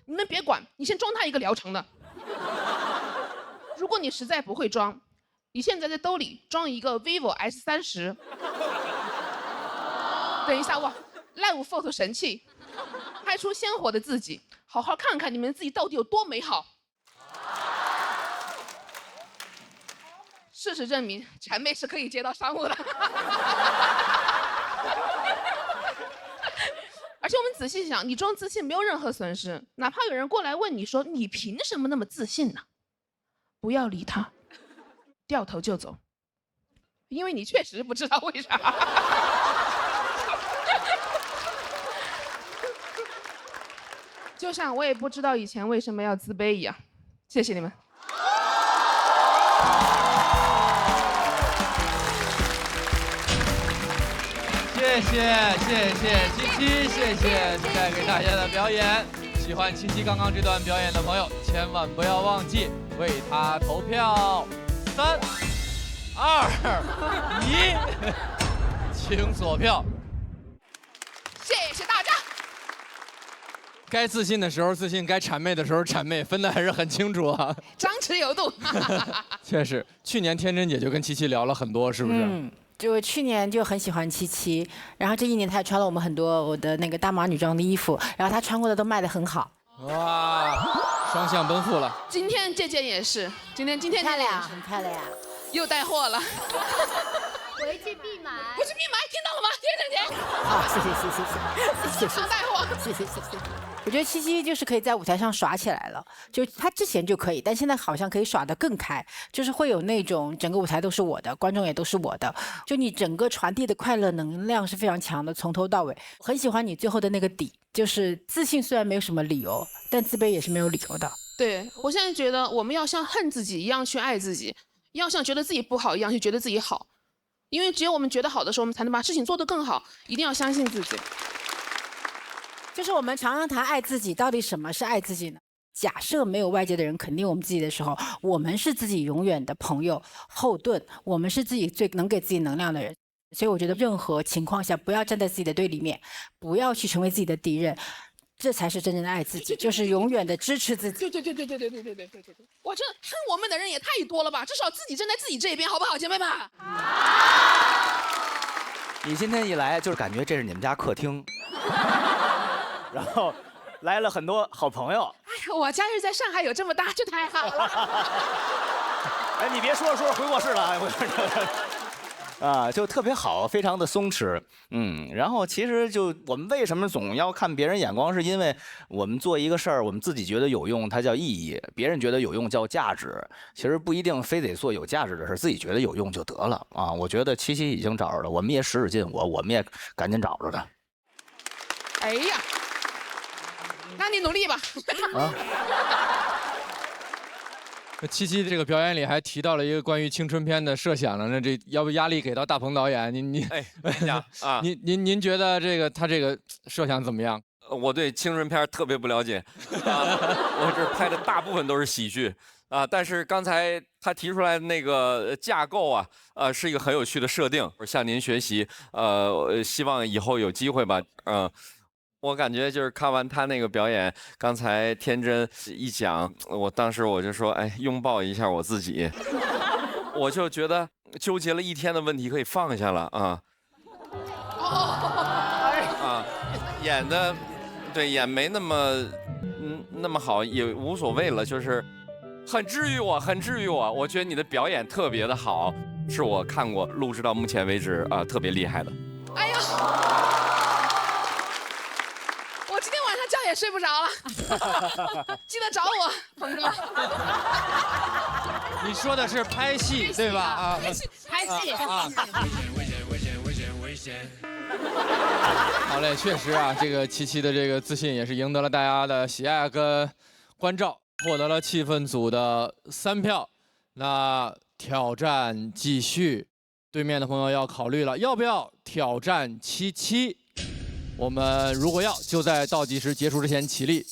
你们别管，你先装他一个疗程的。如果你实在不会装，你现在在兜里装一个 vivo S30。等一下哇 ，Live Photo 神器，拍出鲜活的自己，好好看看你们自己到底有多美好。事实证明，谄媚是可以接到商务的。而且我们仔细想，你装自信没有任何损失，哪怕有人过来问你说你凭什么那么自信呢？不要理他，掉头就走，因为你确实不知道为啥。就像我也不知道以前为什么要自卑一样。谢谢你们。谢谢七七，谢谢带给大家的表演。喜欢七七刚刚这段表演的朋友，千万不要忘记为他投票。3、2、1，请锁票。谢谢大家。该自信的时候自信，该谄媚的时候谄媚，分得还是很清楚啊。张弛有度。确实，去年天真姐就跟七七聊了很多，是不是？就去年就很喜欢七七，然后这一年他也穿了我们很多我的那个大码女装的衣服，然后他穿过的都卖得很好。哇，双向奔赴了。今天这件也是，今天漂亮，很漂亮，又带货了。回去必买，回去必买，听到了吗？天真姐。好，谢谢。常带货。谢谢。我觉得七七就是可以在舞台上耍起来了，就他之前就可以，但现在好像可以耍得更开，就是会有那种整个舞台都是我的，观众也都是我的，就你整个传递的快乐能量是非常强的，从头到尾。很喜欢你最后的那个底，就是自信虽然没有什么理由，但自卑也是没有理由的。对，我现在觉得我们要像恨自己一样去爱自己，要像觉得自己不好一样去觉得自己好，因为只有我们觉得好的时候，我们才能把事情做得更好。一定要相信自己。就是我们常常谈爱自己，到底什么是爱自己呢？假设没有外界的人肯定我们自己的时候，我们是自己永远的朋友、后盾，我们是自己最能给自己能量的人。所以我觉得任何情况下不要站在自己的对立面，不要去成为自己的敌人，这才是真正的爱自己，就是永远的支持自己。对。哇，这恨我们的人也太多了吧？至少自己站在自己这边，好不好，姐妹们？你今天一来，就是感觉这是你们家客厅。然后来了很多好朋友。哎呀，我家人在上海有这么大，这太好了。哎，你别说回卧室了，啊，就特别好，非常的松弛。然后其实就我们为什么总要看别人眼光，是因为我们做一个事儿，我们自己觉得有用，它叫意义；别人觉得有用叫价值。其实不一定非得做有价值的事，自己觉得有用就得了啊。我觉得七七已经找着了，我们也使劲，我们也赶紧找着他。哎呀。那你努力吧。七七这个表演里还提到了一个关于青春片的设想呢，那这要不压力给到大鹏导演？您讲啊，您觉得他这个设想怎么样？我对青春片特别不了解，我这拍的大部分都是喜剧啊。但是刚才他提出来的那个架构啊，是一个很有趣的设定，向您学习。希望以后有机会吧，我感觉就是看完他那个表演，刚才天真一讲，当时我就说，哎，拥抱一下我自己，我就觉得纠结了一天的问题可以放下了啊。演的，对，演没那么好也无所谓了，就是很治愈我，很治愈我。我觉得你的表演特别的好，是我看过录制到目前为止特别厉害的。哎呀！我今天晚上觉也睡不着了，记得找我，鹏哥。你说的是拍戏对吧？啊，拍戏。好嘞，确实啊，这个七七的这个自信也是赢得了大家的喜爱跟关照，获得了气氛组的3票。那挑战继续，对面的朋友要考虑了，要不要挑战七七？我们如果要就在倒计时结束之前起立。